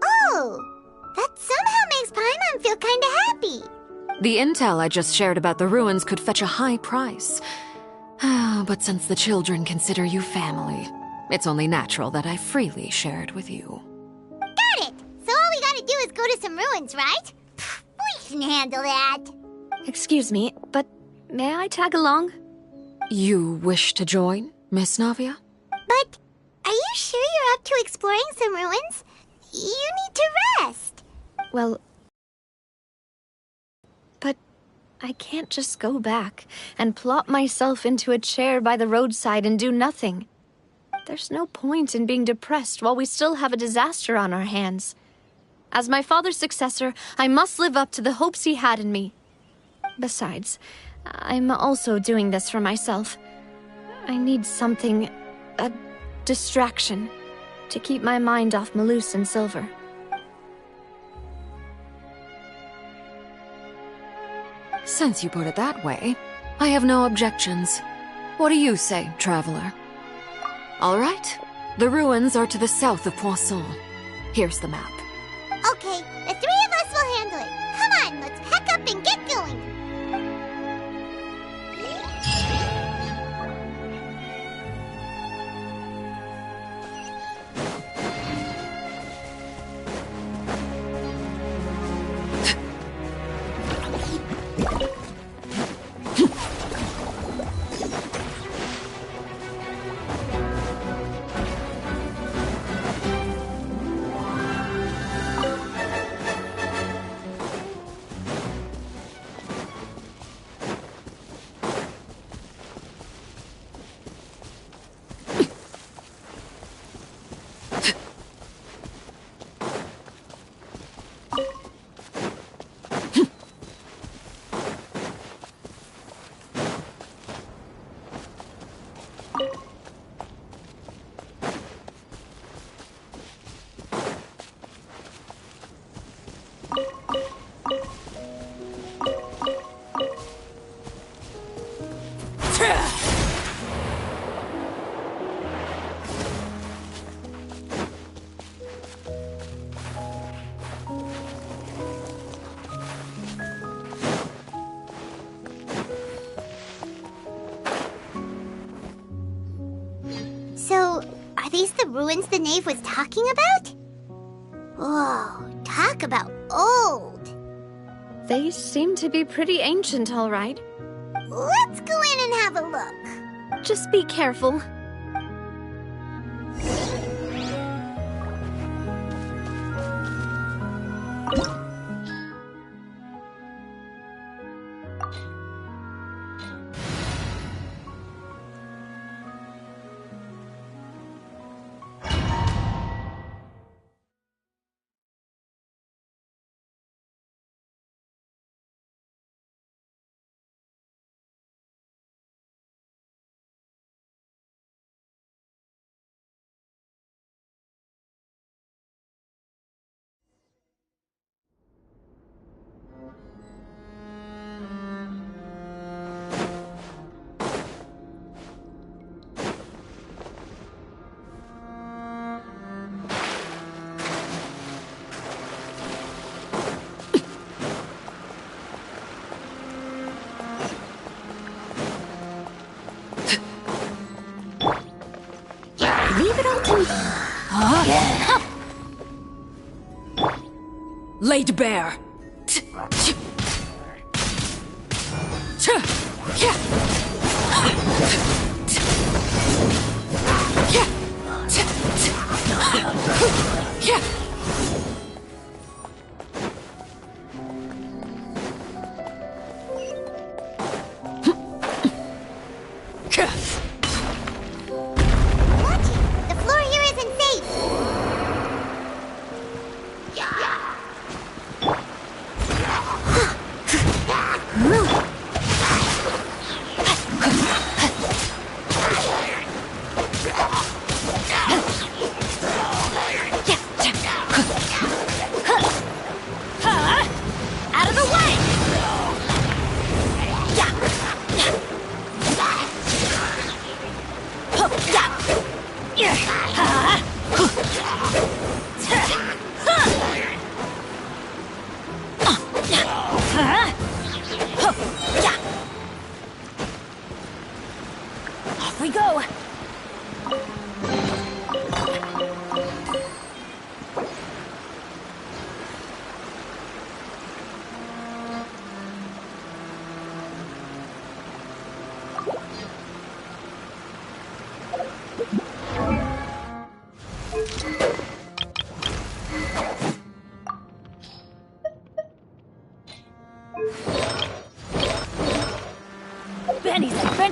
Oh, that somehow makes Paimon feel kinda happy. The intel I just shared about the ruins could fetch a high price. But since the children consider you family, it's only natural that I freely share it with you. Got it! So all we gotta do is go to some ruins, right? We can handle that. Excuse me, but may I tag along? You wish to join, Miss Navia? But are you sure you're up to exploring some ruins? You need to rest. Well, but I can't just go back and plop myself into a chair by the roadside and do nothing. There's no point in being depressed while we still have a disaster on our hands. As my father's successor, I must live up to the hopes he had in me. Besides, I'm also doing this for myself. I need something, a distraction, to keep my mind off Malus and Silver. Since you put it that way, I have no objections. What do you say, traveler? All right. The ruins are to the south of Poisson. Here's the map. Okay, the three of us will handle it. Come on, let's pack up and get going. So, are these the ruins the knave was talking about? Whoa, talk about old. They seem to be pretty ancient, all right. Let's go in and have a look. Just be careful. Leave it all to me. Laid bare. Off we go!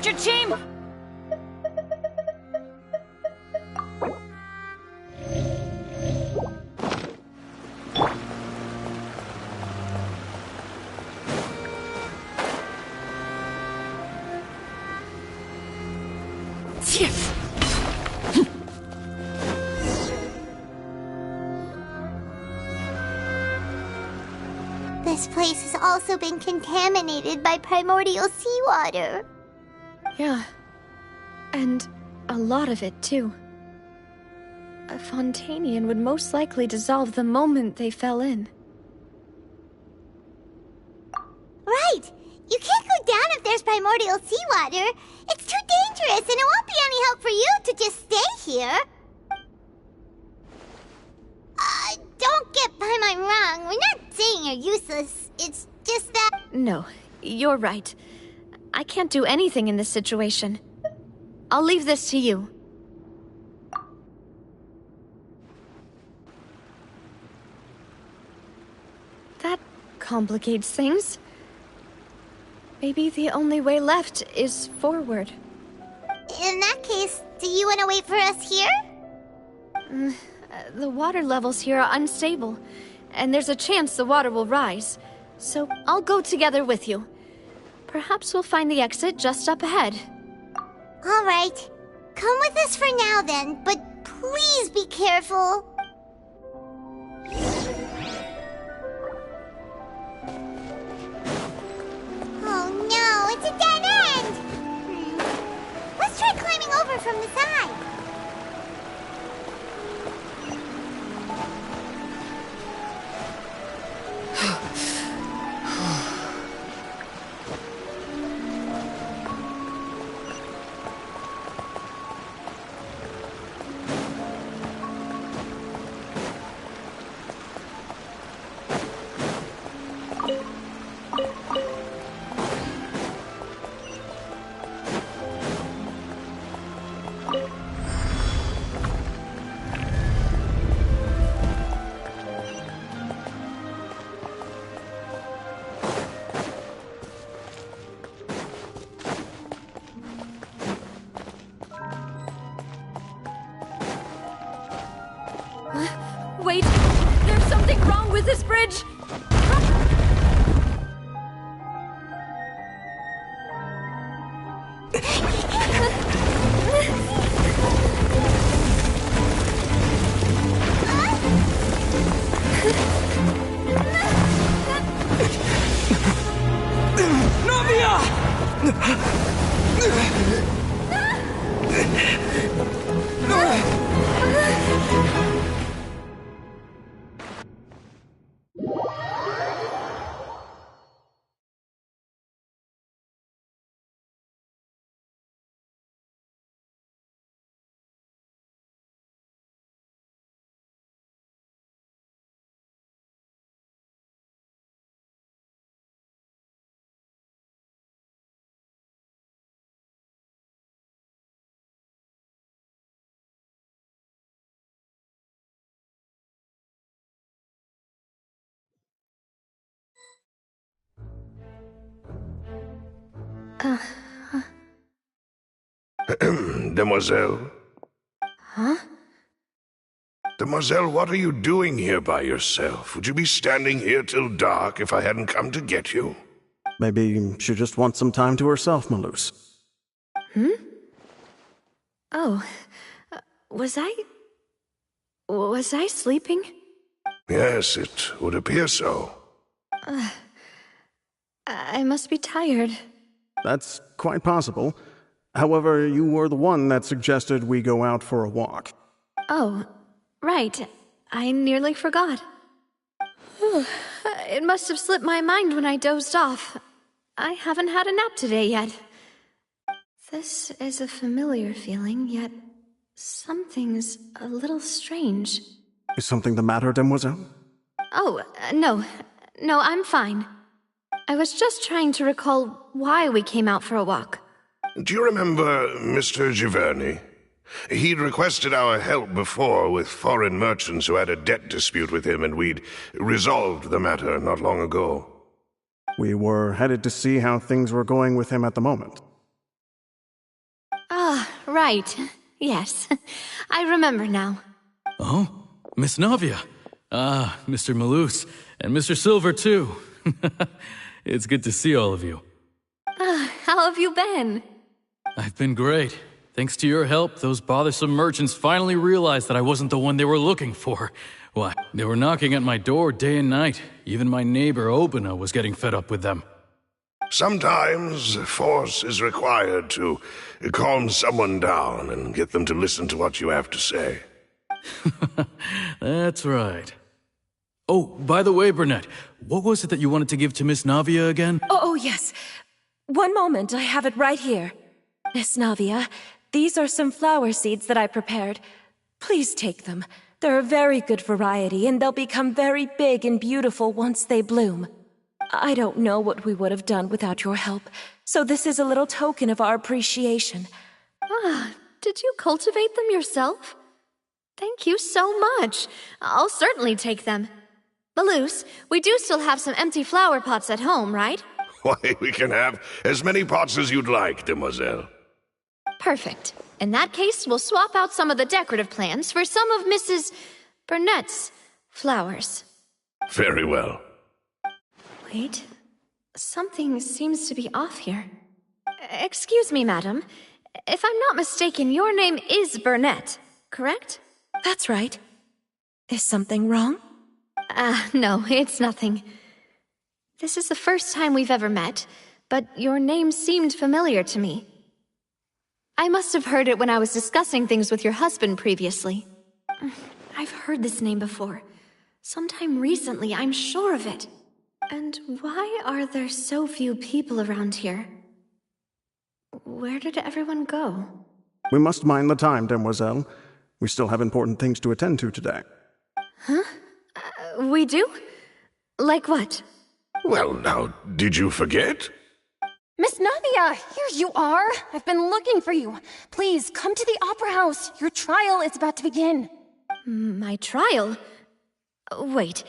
Adventure team! This place has also been contaminated by primordial seawater. Yeah. And a lot of it, too. A Fontanian would most likely dissolve the moment they fell in. Right! You can't go down if there's primordial seawater. It's too dangerous, and it won't be any help for you to just stay here. Don't get Paimon wrong. We're not saying you're useless. It's just that... No, you're right. I can't do anything in this situation. I'll leave this to you. That complicates things. Maybe the only way left is forward. In that case, do you want to wait for us here? The water levels here are unstable, and there's a chance the water will rise. So I'll go together with you. Perhaps we'll find the exit just up ahead. All right. Come with us for now then, but please be careful. Oh no, it's a dead end! Let's try climbing over from the side. Wait! There's something wrong with this bridge! Demoiselle? Huh? Demoiselle, what are you doing here by yourself? Would you be standing here till dark if I hadn't come to get you? Maybe she just wants some time to herself, Maloose. Oh, was I sleeping? Yes, it would appear so. I must be tired. That's quite possible. However, you were the one that suggested we go out for a walk. Oh, right. I nearly forgot. It must have slipped my mind when I dozed off. I haven't had a nap today yet. This is a familiar feeling, yet something's a little strange. Is something the matter, Demoiselle? Oh, no. No, I'm fine. I was just trying to recall why we came out for a walk. Do you remember Mr. Giverny? He'd requested our help before with foreign merchants who had a debt dispute with him, and we'd resolved the matter not long ago. We were headed to see how things were going with him at the moment. Right. Yes. I remember now. Oh, Miss Navia. Ah, Mr. Malus, and Mr. Silver, too. It's good to see all of you. How have you been? I've been great. Thanks to your help, those bothersome merchants finally realized that I wasn't the one they were looking for. Why, they were knocking at my door day and night. Even my neighbor, Obina, was getting fed up with them. Sometimes force is required to calm someone down and get them to listen to what you have to say. That's right. Oh, by the way, Burnett, what was it that you wanted to give to Miss Navia again? Oh, yes. One moment, I have it right here. Miss Navia, these are some flower seeds that I prepared. Please take them. They're a very good variety, and they'll become very big and beautiful once they bloom. I don't know what we would have done without your help, so this is a little token of our appreciation. Did you cultivate them yourself? Thank you so much. I'll certainly take them. Malus, we do still have some empty flower pots at home, right? Why, we can have as many pots as you'd like, demoiselle. Perfect. In that case, we'll swap out some of the decorative plants for some of Mrs. Burnett's flowers. Very well. Wait. Something seems to be off here. Excuse me, madam. If I'm not mistaken, your name is Burnett, correct? That's right. Is something wrong? No, it's nothing. This is the first time we've ever met, but your name seemed familiar to me. I must have heard it when I was discussing things with your husband previously. I've heard this name before. Sometime recently, I'm sure of it. And why are there so few people around here? Where did everyone go? We must mind the time, demoiselle. We still have important things to attend to today. Huh? We do? Like what? Well, now, did you forget? Miss Navia, here you are. I've been looking for you. Please, come to the Opera House. Your trial is about to begin. My trial? Wait,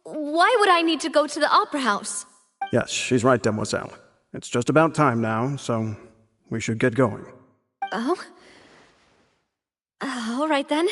why would I need to go to the Opera House? Yes, she's right, demoiselle. It's just about time now, so we should get going. Oh? All right then.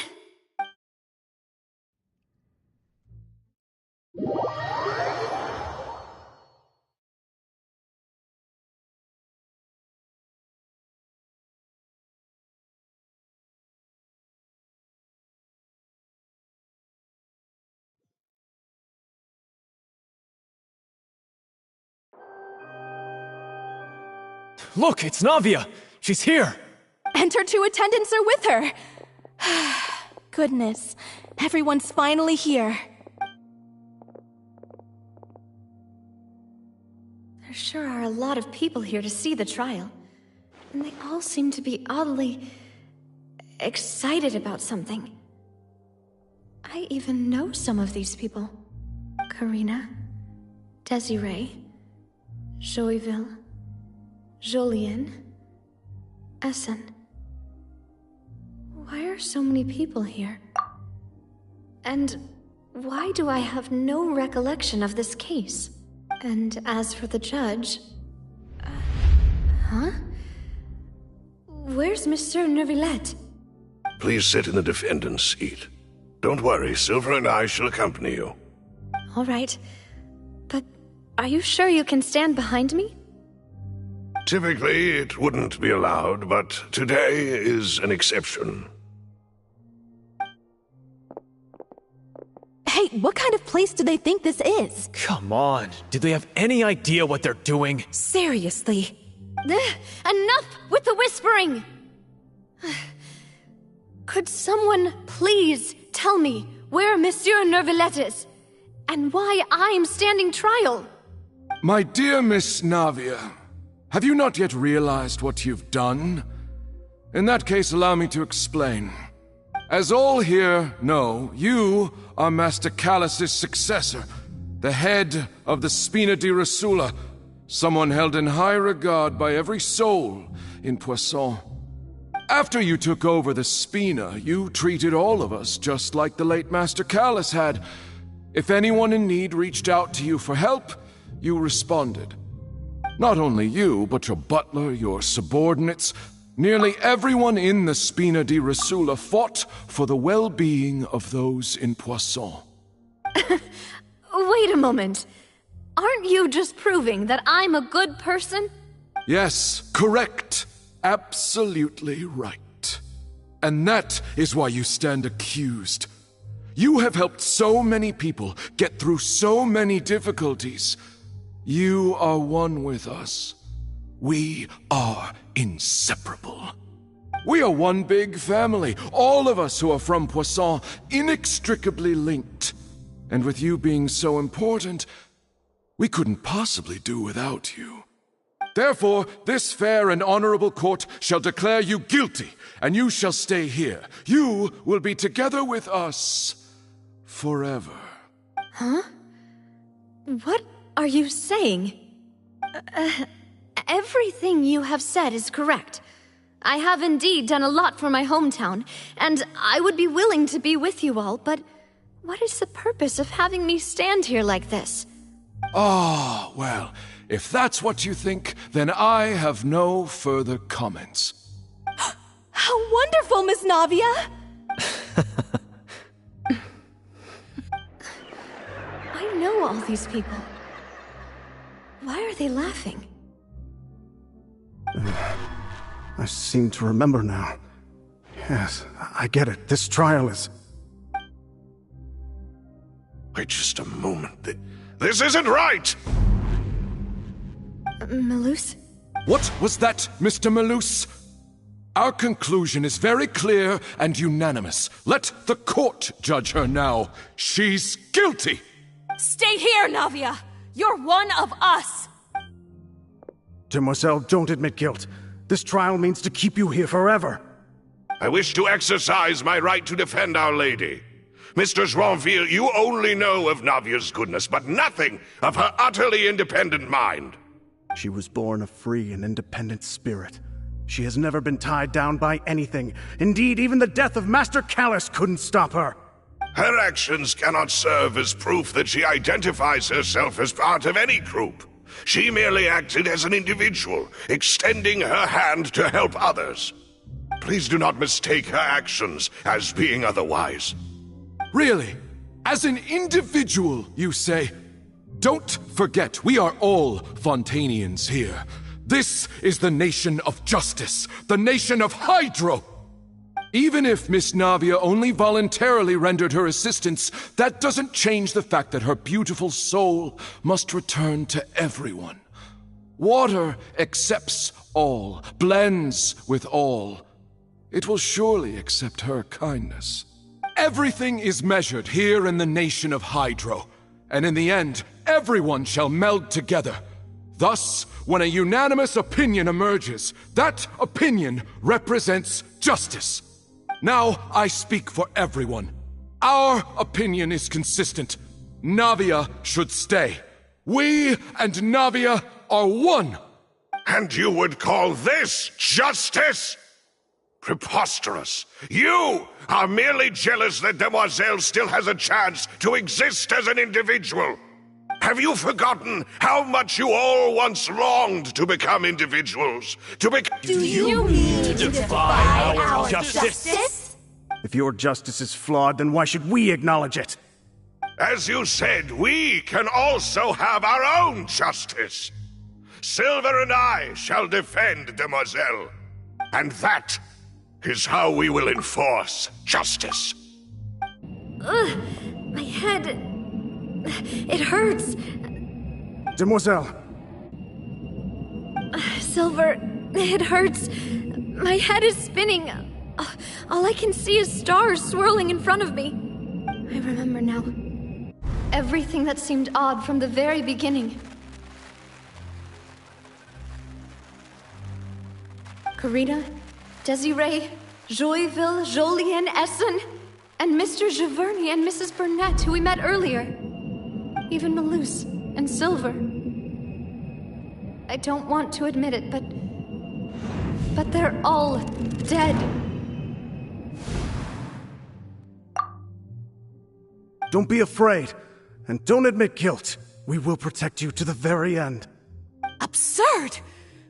Look, it's Navia! She's here! And her two attendants are with her. Goodness, everyone's finally here. There sure are a lot of people here to see the trial. And they all seem to be oddly excited about something. I even know some of these people. Karina, Desiree, Joyville, Jolien, Essen. Why are so many people here? And why do I have no recollection of this case? And as for the judge... huh? Where's Monsieur Neuvillette? Please sit in the defendant's seat. Don't worry, Silver and I shall accompany you. All right. But are you sure you can stand behind me? Typically, it wouldn't be allowed, but today is an exception. Hey, what kind of place do they think this is? Come on, do they have any idea what they're doing? Seriously. Enough with the whispering! Could someone please tell me where Monsieur Neuvillette is? And why I'm standing trial? My dear Miss Navia, have you not yet realized what you've done? In that case, allow me to explain. As all here know, you are Master Callus's successor, the head of the Spina di Rosula, someone held in high regard by every soul in Poisson. After you took over the Spina, you treated all of us just like the late Master Callus had. If anyone in need reached out to you for help, you responded. Not only you, but your butler, your subordinates, Nearly everyone in the Spina di Rasula fought for the well-being of those in Poisson. Wait a moment. Aren't you just proving that I'm a good person? Yes, correct. Absolutely right. And that is why you stand accused. You have helped so many people get through so many difficulties. You are one with us. We are inseparable. We are one big family, all of us who are from Poisson, inextricably linked. And with you being so important, we couldn't possibly do without you. Therefore, this fair and honorable court shall declare you guilty, and you shall stay here. You will be together with us forever. Huh? What are you saying? Everything you have said is correct. I have indeed done a lot for my hometown, and I would be willing to be with you all, but what is the purpose of having me stand here like this? Ah, well, if that's what you think, then I have no further comments. How wonderful, Miss Navia! I know all these people. Why are they laughing? I seem to remember now. Yes, I get it. This trial is... Wait just a moment. This isn't right! Malus? What was that, Mr. Malus? Our conclusion is very clear and unanimous. Let the court judge her now. She's guilty! Stay here, Navia! You're one of us! Demoiselle, don't admit guilt. This trial means to keep you here forever. I wish to exercise my right to defend Our Lady. Mr. Joinville, you only know of Navia's goodness, but nothing of her utterly independent mind. She was born a free and independent spirit. She has never been tied down by anything. Indeed, even the death of Master Callus couldn't stop her. Her actions cannot serve as proof that she identifies herself as part of any group. She merely acted as an individual, extending her hand to help others. Please do not mistake her actions as being otherwise. Really? As an individual, you say? Don't forget, we are all Fontanians here. This is the nation of justice, the nation of Hydro! Even if Miss Navia only voluntarily rendered her assistance, that doesn't change the fact that her beautiful soul must return to everyone. Water accepts all, blends with all. It will surely accept her kindness. Everything is measured here in the nation of Hydro, and in the end, everyone shall meld together. Thus, when a unanimous opinion emerges, that opinion represents justice. Now I speak for everyone. Our opinion is consistent. Navia should stay. We and Navia are one. And you would call this justice? Preposterous. You are merely jealous that Demoiselle still has a chance to exist as an individual. Have you forgotten how much you all once longed to become individuals? Do you mean to defy our justice? If your justice is flawed, then why should we acknowledge it? As you said, we can also have our own justice. Silver and I shall defend Demoiselle. And that is how we will enforce justice. Ugh, my head... It hurts. Demoiselle. Silver, it hurts. My head is spinning. All I can see is stars swirling in front of me. I remember now. Everything that seemed odd from the very beginning. Karina, Desiree, Joyville, Jolien, Essen, and Mr. Giverny and Mrs. Burnett, who we met earlier. Even Malus and Silver. I don't want to admit it, but they're all dead. Don't be afraid, and don't admit guilt. We will protect you to the very end. Absurd!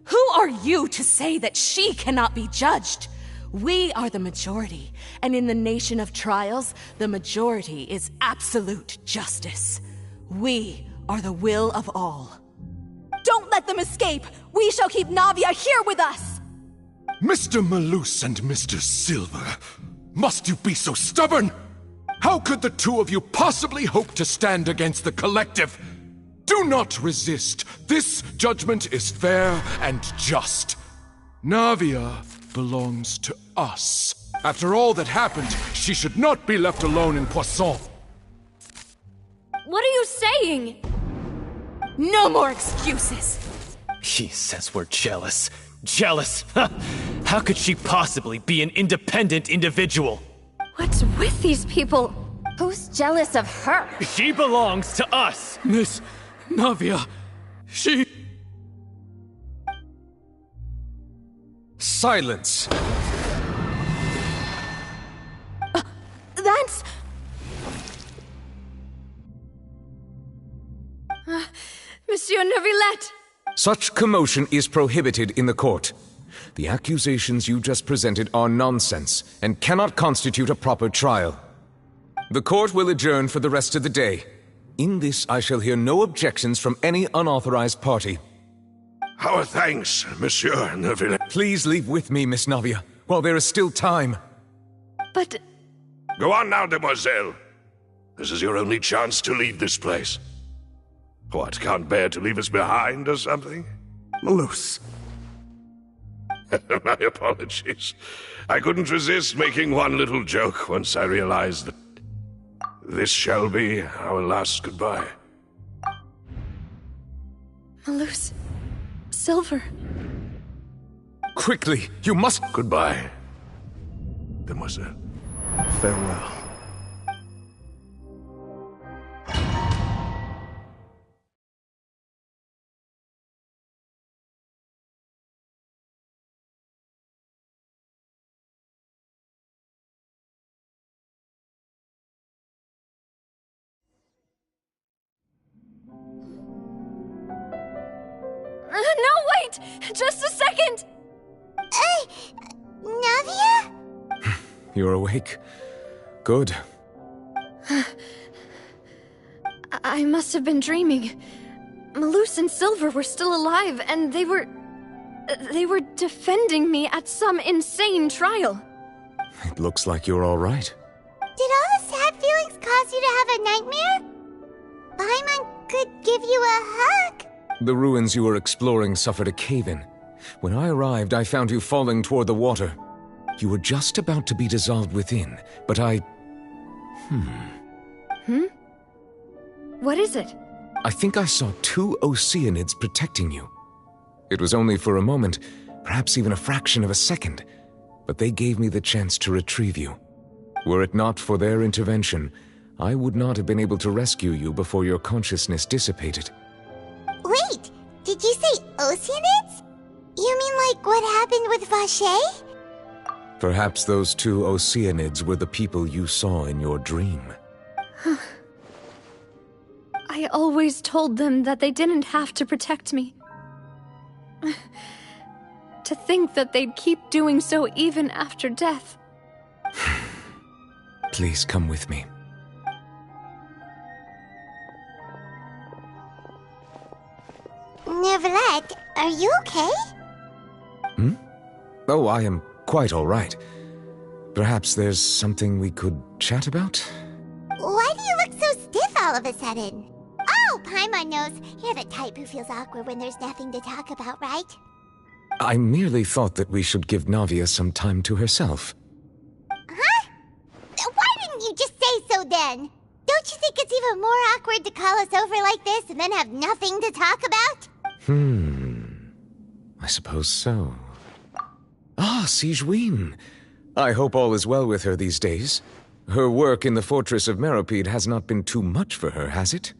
Who are you to say that she cannot be judged? We are the majority, and in the nation of trials, the majority is absolute justice. We are the will of all. Don't let them escape! We shall keep Navia here with us! Mr. Malus and Mr. Silver, must you be so stubborn? How could the two of you possibly hope to stand against the collective? Do not resist. This judgment is fair and just. Navia belongs to us. After all that happened, she should not be left alone in Poisson. What are you saying? No more excuses! He says we're jealous. Jealous? How could she possibly be an independent individual? What's with these people? Who's jealous of her? She belongs to us! Miss Navia, she... Silence! That's... Monsieur Neuvillette! Such commotion is prohibited in the court. The accusations you just presented are nonsense and cannot constitute a proper trial. The court will adjourn for the rest of the day. In this, I shall hear no objections from any unauthorized party. Our thanks, Monsieur Neuvillette. Please leave with me, Miss Navia, while there is still time. But... Go on now, demoiselle. This is your only chance to leave this place. What, can't bear to leave us behind or something? Malus. My apologies. I couldn't resist making one little joke once I realized that this shall be our last goodbye. Malus. Silver. Quickly, you must... Goodbye, demoiselle. Farewell. No, wait! Just a second! Navia? You're awake. Good. I must have been dreaming. Malus and Silver were still alive, and they were defending me at some insane trial. It looks like you're all right. Did all the sad feelings cause you to have a nightmare? Paimon could give you a hug. The ruins you were exploring suffered a cave-in. When I arrived, I found you falling toward the water. You were just about to be dissolved within, but I... What is it? I think I saw 2 Oceanids protecting you. It was only for a moment, perhaps even a fraction of a second, but they gave me the chance to retrieve you. Were it not for their intervention, I would not have been able to rescue you before your consciousness dissipated. Wait, did you say Oceanids? You mean like what happened with Vache? Perhaps those 2 Oceanids were the people you saw in your dream. I always told them that they didn't have to protect me. To think that they'd keep doing so even after death. Please come with me. Neuvillette, are you okay? Oh, I am quite all right. Perhaps there's something we could chat about? Why do you look so stiff all of a sudden? Oh, Paimon knows. You're the type who feels awkward when there's nothing to talk about, right? I merely thought that we should give Navia some time to herself. Huh? Why didn't you just say so then? Don't you think it's even more awkward to call us over like this and then have nothing to talk about? I suppose so. Ah, Sigewinne. I hope all is well with her these days. Her work in the fortress of Meropide has not been too much for her, has it?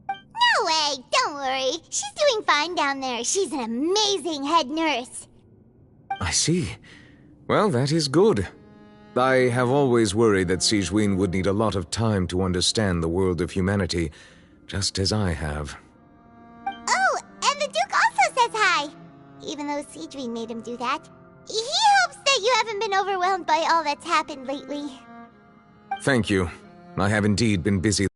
No way! Don't worry. She's doing fine down there. She's an amazing head nurse. I see. Well, that is good. I have always worried that Sigewinne would need a lot of time to understand the world of humanity, just as I have. Oh, and the Duke also says hi. even though Seedream made him do that. He hopes that you haven't been overwhelmed by all that's happened lately. Thank you. I have indeed been busy.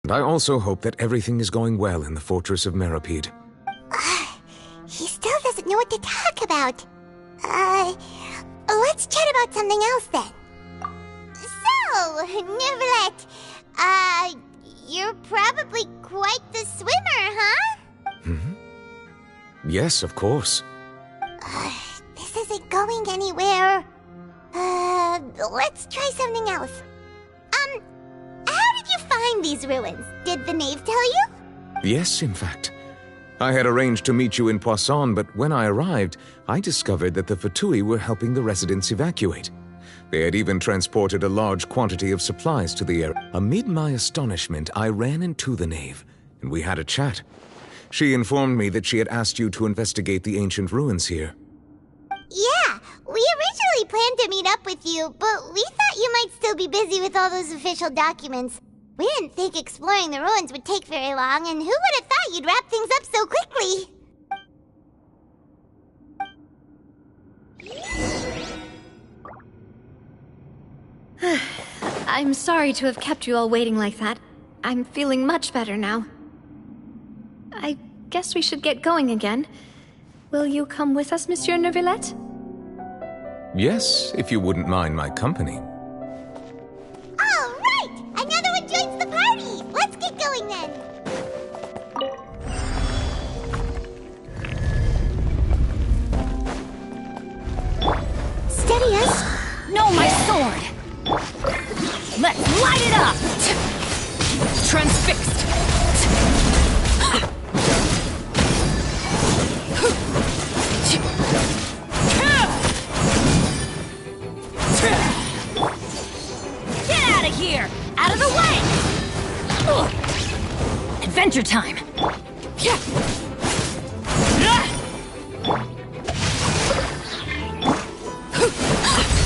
And I also hope that everything is going well in the Fortress of Meropide. He still doesn't know what to talk about. Let's chat about something else then. So, Neverlet, you're probably quite the swimmer, huh? Yes, of course. This isn't going anywhere. Let's try something else. How did you find these ruins? Did the knave tell you? Yes, in fact. I had arranged to meet you in Poisson, but when I arrived, I discovered that the Fatui were helping the residents evacuate. They had even transported a large quantity of supplies to the area. Amid my astonishment, I ran into the knave, and we had a chat. She informed me that she had asked you to investigate the ancient ruins here. Yeah, we originally planned to meet up with you, but we thought you might still be busy with all those official documents. We didn't think exploring the ruins would take very long, and who would have thought you'd wrap things up so quickly? I'm sorry to have kept you all waiting like that. I'm feeling much better now. I guess we should get going again. Will you come with us, Monsieur Neuvillette? Yes, if you wouldn't mind my company. All right! Another one joins the party! Let's get going then! Steady us! No, my sword! Let's light it up! Transfixed! Get out of here! Out of the way! Adventure time!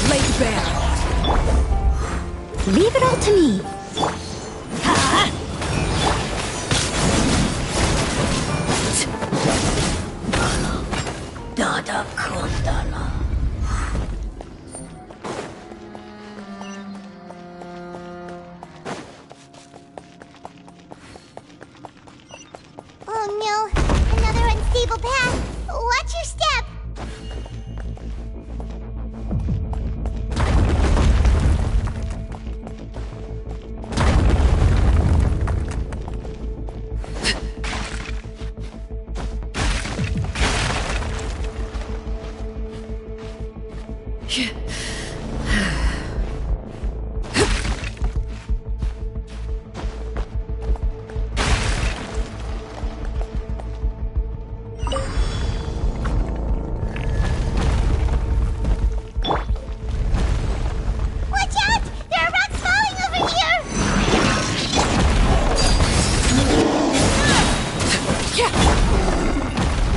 Laid bare! Leave it all to me. Dada Kondana. Oh no, another unstable path. Watch your step.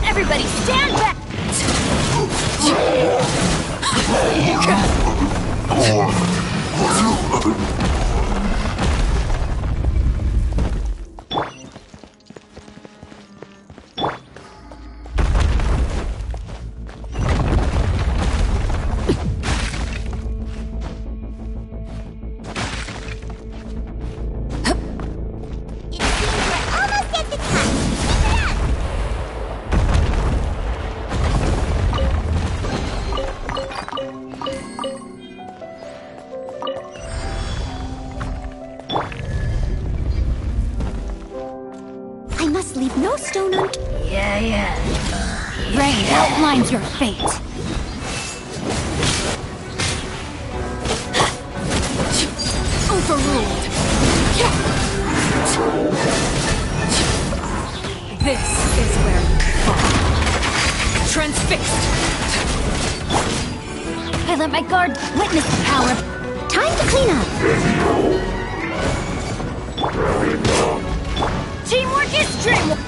Everybody stand back! I must leave no stone unturned. Yeah. Rain outlines your fate. Overruled. This is where you fall. Transfixed. I let my guard witness the power. Time to clean up. Teamwork is dream.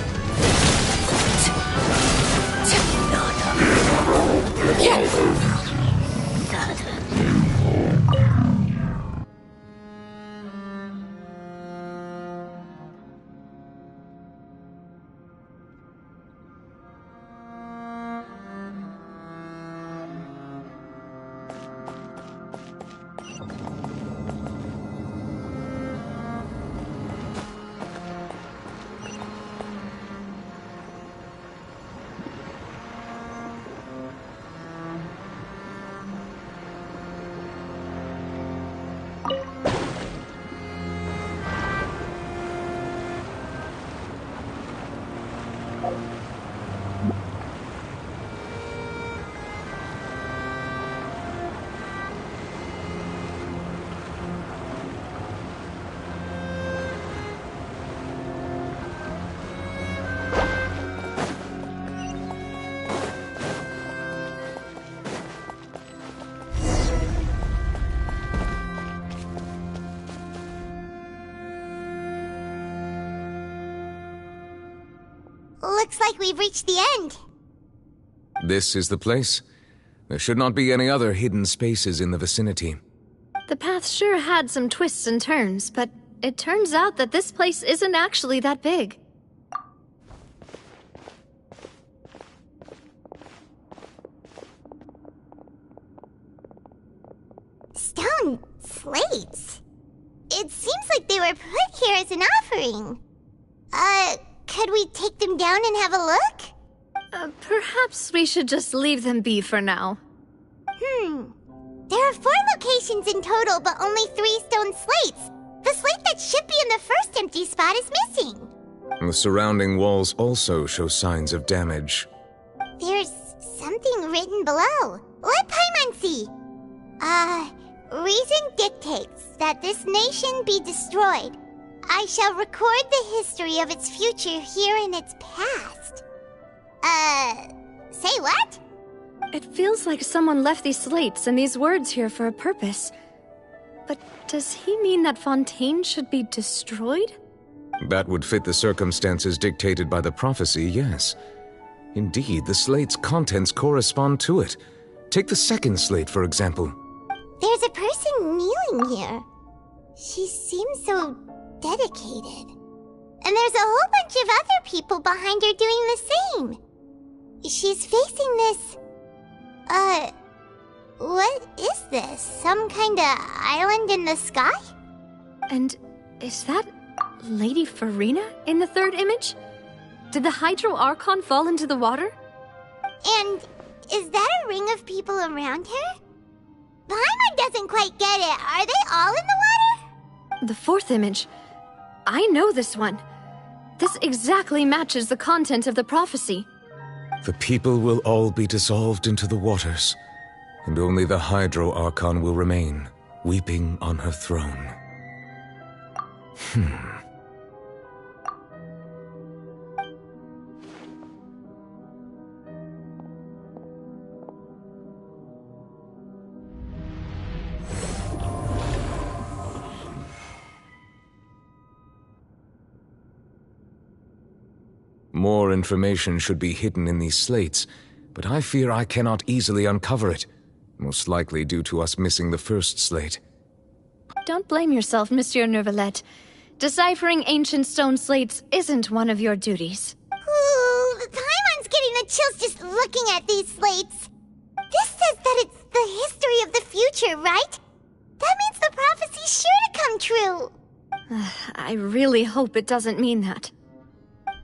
Looks like we've reached the end. This is the place. There should not be any other hidden spaces in the vicinity. The path sure had some twists and turns, but it turns out that this place isn't actually that big. Stone slates? It seems like they were put here as an offering. Could we take them down and have a look? Perhaps we should just leave them be for now. There are 4 locations in total, but only 3 stone slates. The slate that should be in the first empty spot is missing. The surrounding walls also show signs of damage. There's something written below. Let Paimon see. Reason dictates that this nation be destroyed. I shall record the history of its future here in its past. Say what? It feels like someone left these slates and these words here for a purpose. But does he mean that Fontaine should be destroyed? That would fit the circumstances dictated by the prophecy, yes. Indeed, the slate's contents correspond to it. Take the second slate, for example. There's a person kneeling here. She seems so dedicated. And there's a whole bunch of other people behind her doing the same. She's facing this... what is this? Some kind of island in the sky? And is that Lady Farina in the third image? Did the Hydro Archon fall into the water? And is that a ring of people around her? Paimon doesn't quite get it. Are they all in the water? The fourth image. I know this one. This exactly matches the content of the prophecy. The people will all be dissolved into the waters, and only the Hydro Archon will remain, weeping on her throne. More information should be hidden in these slates, but I fear I cannot easily uncover it, most likely due to us missing the first slate. Don't blame yourself, Monsieur Neuvillette. Deciphering ancient stone slates isn't one of your duties. Ooh, Paimon's getting the chills just looking at these slates. This says that it's the history of the future, right? That means the prophecy's sure to come true. I really hope it doesn't mean that.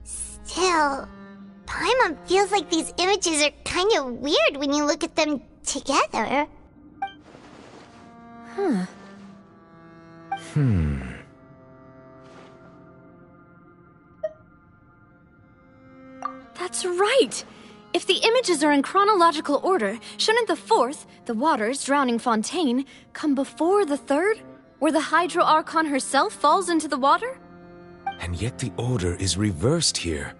Still, Paimon feels like these images are kind of weird when you look at them together. That's right! If the images are in chronological order, shouldn't the fourth, the waters drowning Fontaine, come before the third, where the Hydro Archon herself falls into the water? And yet the order is reversed here.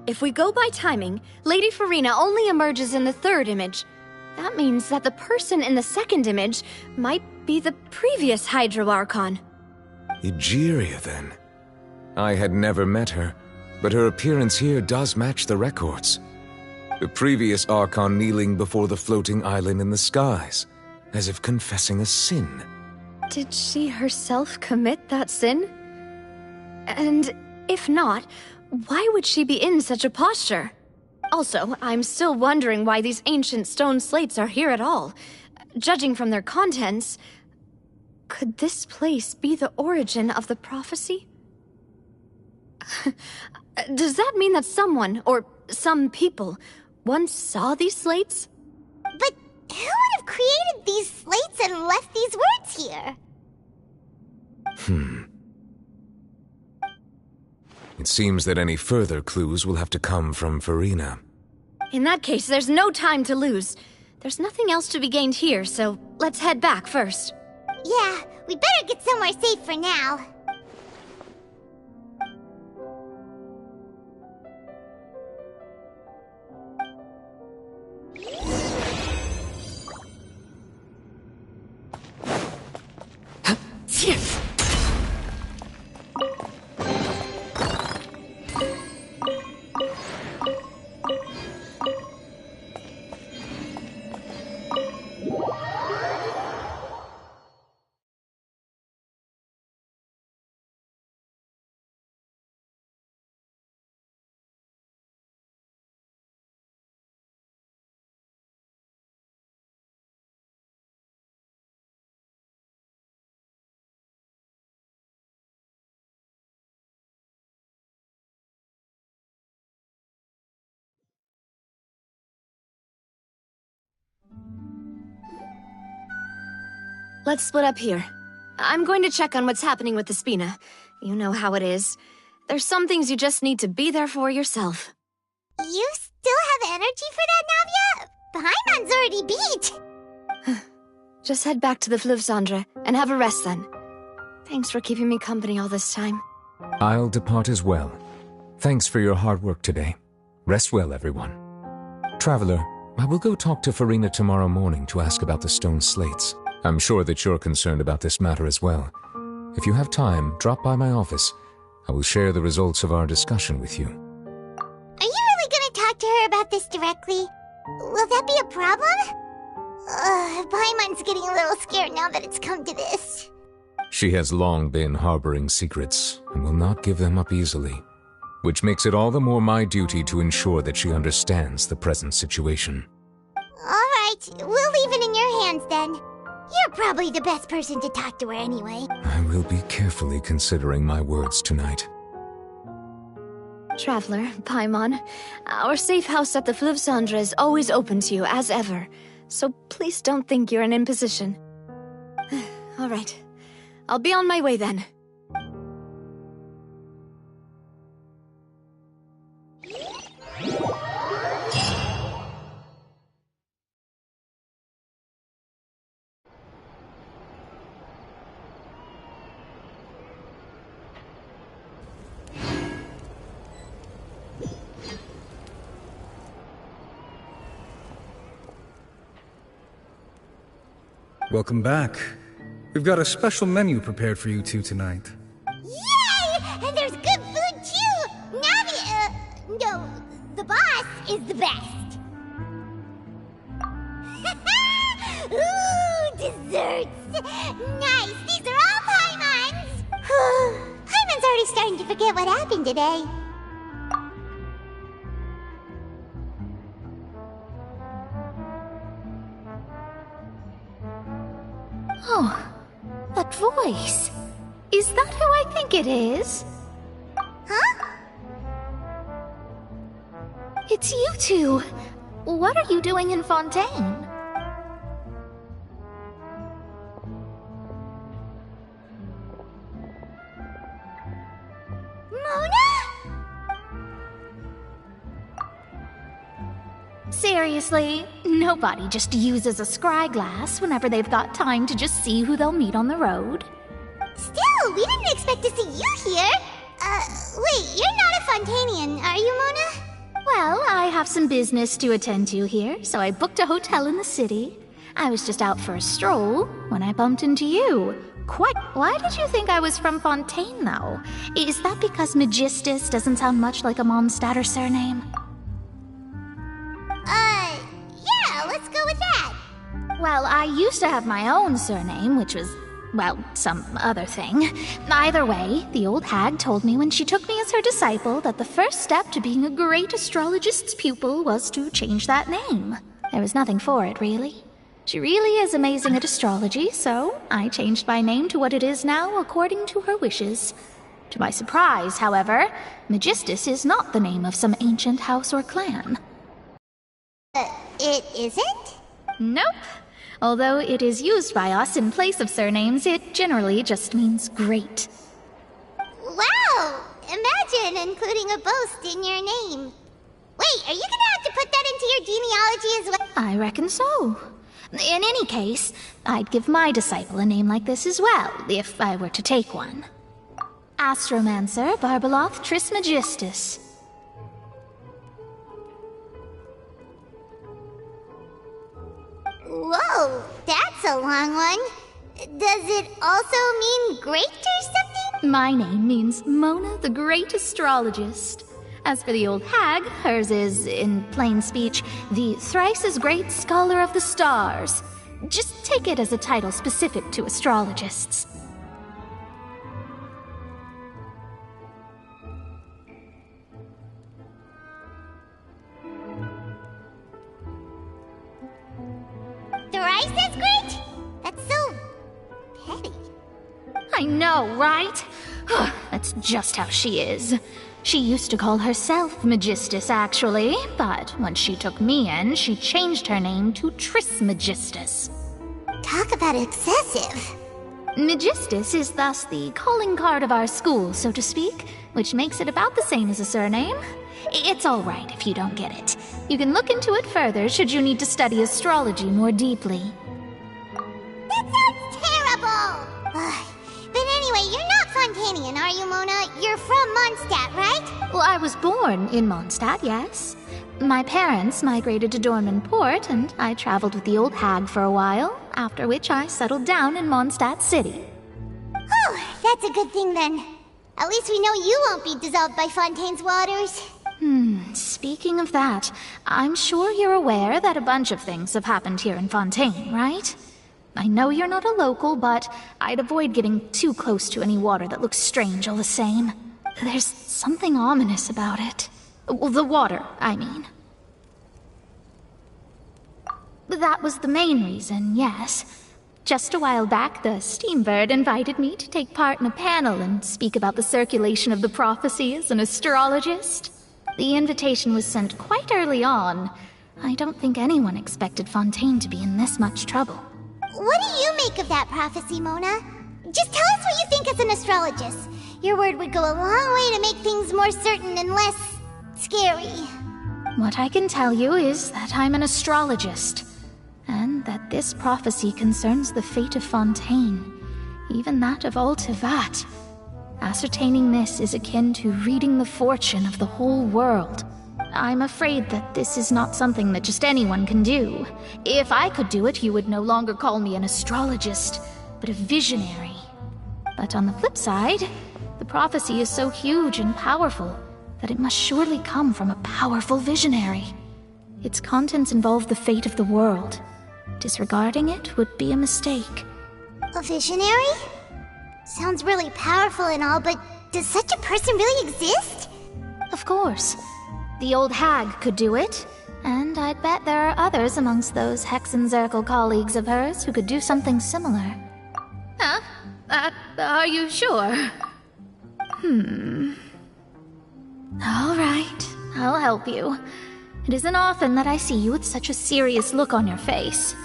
If we go by timing, Lady Farina only emerges in the third image. That means that the person in the second image might be the previous Hydro Archon. Egeria, then. I had never met her, but her appearance here does match the records. The previous Archon kneeling before the floating island in the skies, as if confessing a sin. Did she herself commit that sin? And if not, why would she be in such a posture? Also, I'm still wondering why these ancient stone slates are here at all. Judging from their contents, could this place be the origin of the prophecy? Does that mean that someone, or some people, once saw these slates? But who would have created these slates and left these words here? It seems that any further clues will have to come from Farina. In that case, there's no time to lose. There's nothing else to be gained here, so let's head back first. Yeah, we better get somewhere safe for now. Let's split up here. I'm going to check on what's happening with the Spina. You know how it is. There's some things you just need to be there for yourself. You still have energy for that, Navia? Paimon's already beat. Just head back to the Fleuve Cendre and have a rest then. Thanks for keeping me company all this time. I'll depart as well. Thanks for your hard work today. Rest well, everyone. Traveler, I will go talk to Farina tomorrow morning to ask about the stone slates. I'm sure that you're concerned about this matter as well. If you have time, drop by my office. I will share the results of our discussion with you. Are you really gonna talk to her about this directly? Will that be a problem? Paimon's getting a little scared now that it's come to this. She has long been harboring secrets and will not give them up easily, which makes it all the more my duty to ensure that she understands the present situation. Alright, we'll leave it in your hands then. You're probably the best person to talk to her anyway. I will be carefully considering my words tonight. Traveler, Paimon, our safe house at the Fleuve Cendre is always open to you as ever, so please don't think you're an imposition. All right, I'll be on my way then. Welcome back. We've got a special menu prepared for you two tonight. Yay! And there's good food too! Navi, no, the boss is the best. Ooh, desserts! Nice, these are all Paimon's! Paimon's already starting to forget what happened today. Oh, that voice. Is that who I think it is? Huh? It's you two. What are you doing in Fontaine? Seriously, nobody just uses a scry glass whenever they've got time to just see who they'll meet on the road. Still, we didn't expect to see you here. Wait, you're not a Fontanian, are you, Mona? Well, I have some business to attend to here, so I booked a hotel in the city. I was just out for a stroll when I bumped into you. Why did you think I was from Fontaine, though? Is that because Magistus doesn't sound much like a Mondstatter surname? Yeah, let's go with that. Well, I used to have my own surname, which was well, some other thing. Either way, the old hag told me when she took me as her disciple that the first step to being a great astrologist's pupil was to change that name. There was nothing for it, really. She really is amazing at astrology, so I changed my name to what it is now according to her wishes. To my surprise, however, Megistus is not the name of some ancient house or clan. It isn't? Nope. Although it is used by us in place of surnames, it generally just means great. Wow! Imagine including a boast in your name. Wait, are you gonna have to put that into your genealogy as well? I reckon so. In any case, I'd give my disciple a name like this as well, if I were to take one. Astromancer Barbeloth Trismegistus. Whoa, that's a long one. Does it also mean great or something? My name means Mona the Great Astrologist. As for the old hag, hers is, in plain speech, the thrice-as-great Scholar of the Stars. Just take it as a title specific to astrologists. Thrice-as-great? That's so petty. I know, right? That's just how she is. She used to call herself Megistus, actually, but when she took me in, she changed her name to Trismegistus. Talk about excessive. Megistus is thus the calling card of our school, so to speak, which makes it about the same as a surname. It's all right if you don't get it. You can look into it further should you need to study astrology more deeply. That sounds terrible! But anyway, you're not Fontanian, are you, Mona? You're from Mondstadt, right? Well, I was born in Mondstadt, yes. My parents migrated to Dorman Port, and I traveled with the old hag for a while, after which I settled down in Mondstadt City. Oh, that's a good thing then. At least we know you won't be dissolved by Fontaine's waters. Speaking of that, I'm sure you're aware that a bunch of things have happened here in Fontaine, right? I know you're not a local, but I'd avoid getting too close to any water that looks strange all the same. There's something ominous about it. Well, the water, I mean. That was the main reason, yes. Just a while back, the Steambird invited me to take part in a panel and speak about the circulation of the prophecy as an astrologist. The invitation was sent quite early on. I don't think anyone expected Fontaine to be in this much trouble. What do you make of that prophecy, Mona? Just tell us what you think as an astrologist. Your word would go a long way to make things more certain and less scary. What I can tell you is that I'm an astrologist, and that this prophecy concerns the fate of Fontaine, even that of all Tevat. Ascertaining this is akin to reading the fortune of the whole world. I'm afraid that this is not something that just anyone can do. If I could do it, you would no longer call me an astrologist, but a visionary. But on the flip side, the prophecy is so huge and powerful that it must surely come from a powerful visionary. Its contents involve the fate of the world. Disregarding it would be a mistake. A visionary? Sounds really powerful and all, but does such a person really exist? Of course. The old hag could do it, and I'd bet there are others amongst those Hexenzirkel colleagues of hers who could do something similar. Huh? Are you sure? All right, I'll help you. It isn't often that I see you with such a serious look on your face.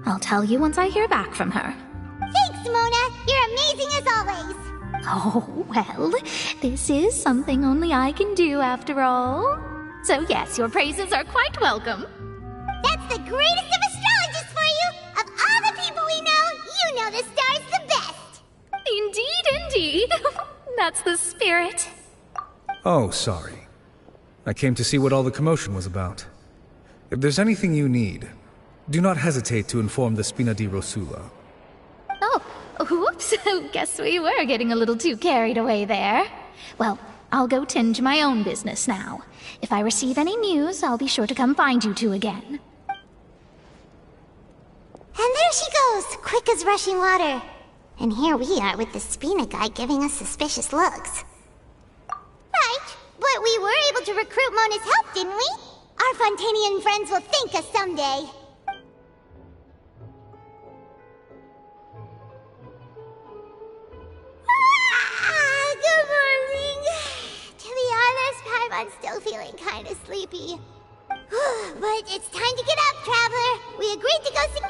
I'll tell you once I hear back from her. Thanks, Mona! You're amazing as always! Oh, well, this is something only I can do after all. So yes, your praises are quite welcome. That's the greatest of astrologists for you! Of all the people we know, you know the star's the best! Indeed. That's the spirit. Oh, sorry. I came to see what all the commotion was about. If there's anything you need, do not hesitate to inform the Spina di Rosula. Oh, whoops. Guess we were getting a little too carried away there. Well, I'll go tend to my own business now. If I receive any news, I'll be sure to come find you two again. And there she goes, quick as rushing water. And here we are with the Spina guy giving us suspicious looks. Right, but we were able to recruit Mona's help, didn't we? Our Fontanian friends will thank us someday. Good morning. To be honest, Paimon's still feeling kind of sleepy. But it's time to get up, Traveler. We agreed to go see...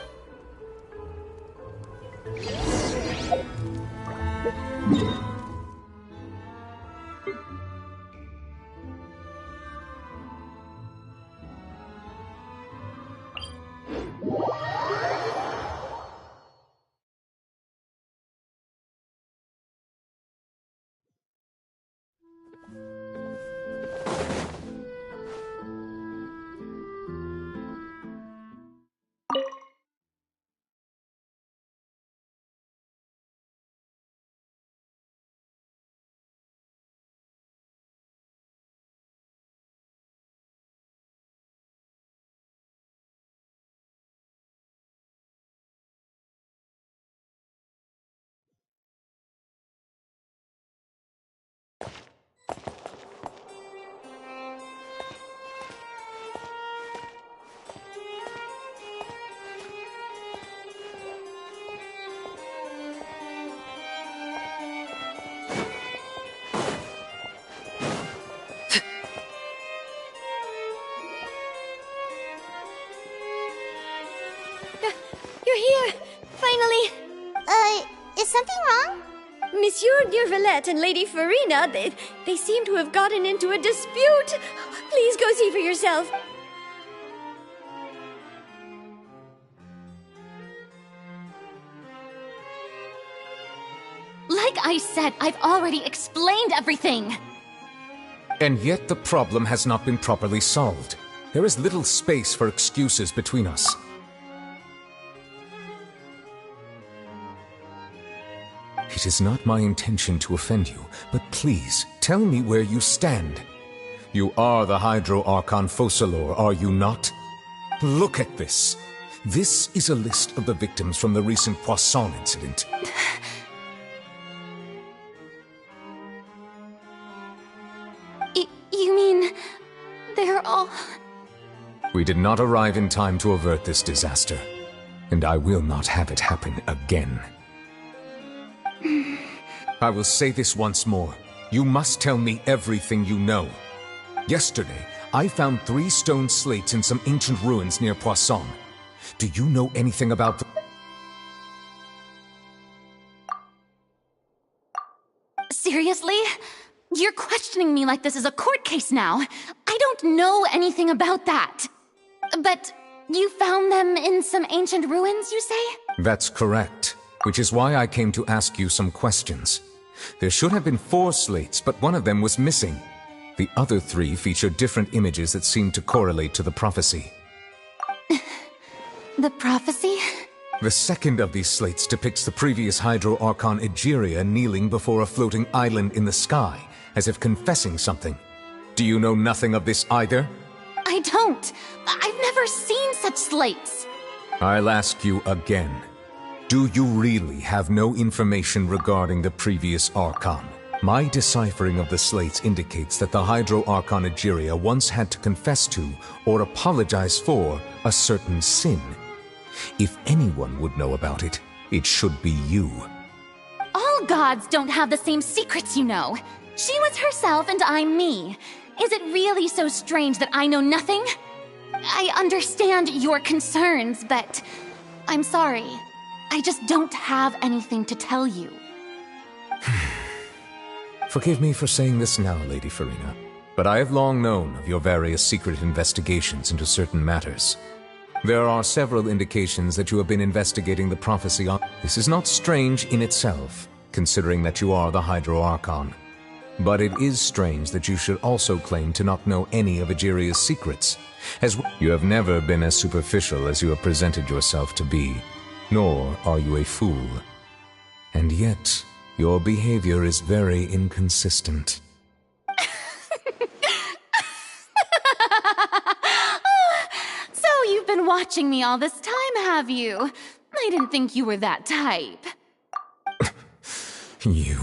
You're here! Finally! Is something wrong? Monsieur Neurvalette and Lady Farina, they seem to have gotten into a dispute. Please go see for yourself. Like I said, I've already explained everything. And yet the problem has not been properly solved. There is little space for excuses between us. It is not my intention to offend you, but please, tell me where you stand. You are the Hydro Archon Focalor, are you not? Look at this. This is a list of the victims from the recent Poisson incident. You mean... they're all... We did not arrive in time to avert this disaster, and I will not have it happen again. I will say this once more. You must tell me everything you know. Yesterday, I found 3 stone slates in some ancient ruins near Poisson. Do you know anything about them? Seriously? You're questioning me like this is a court case now. I don't know anything about that. But you found them in some ancient ruins, you say? That's correct, which is why I came to ask you some questions. There should have been 4 slates, but one of them was missing. The other 3 feature different images that seem to correlate to the prophecy. The prophecy? The second of these slates depicts the previous Hydro Archon Egeria kneeling before a floating island in the sky, as if confessing something. Do you know nothing of this either? I don't. I've never seen such slates. I'll ask you again. Do you really have no information regarding the previous Archon? My deciphering of the slates indicates that the Hydro Archon Egeria once had to confess to, or apologize for, a certain sin. If anyone would know about it, it should be you. All gods don't have the same secrets, you know. She was herself and I'm me. Is it really so strange that I know nothing? I understand your concerns, but I'm sorry. I just don't have anything to tell you. Forgive me for saying this now, Lady Farina, but I have long known of your various secret investigations into certain matters. There are several indications that you have been investigating the prophecy on... This is not strange in itself, considering that you are the Hydro Archon. But it is strange that you should also claim to not know any of Egeria's secrets, as you have never been as superficial as you have presented yourself to be, nor are you a fool. And yet, your behavior is very inconsistent. So you've been watching me all this time, have you? I didn't think you were that type. You...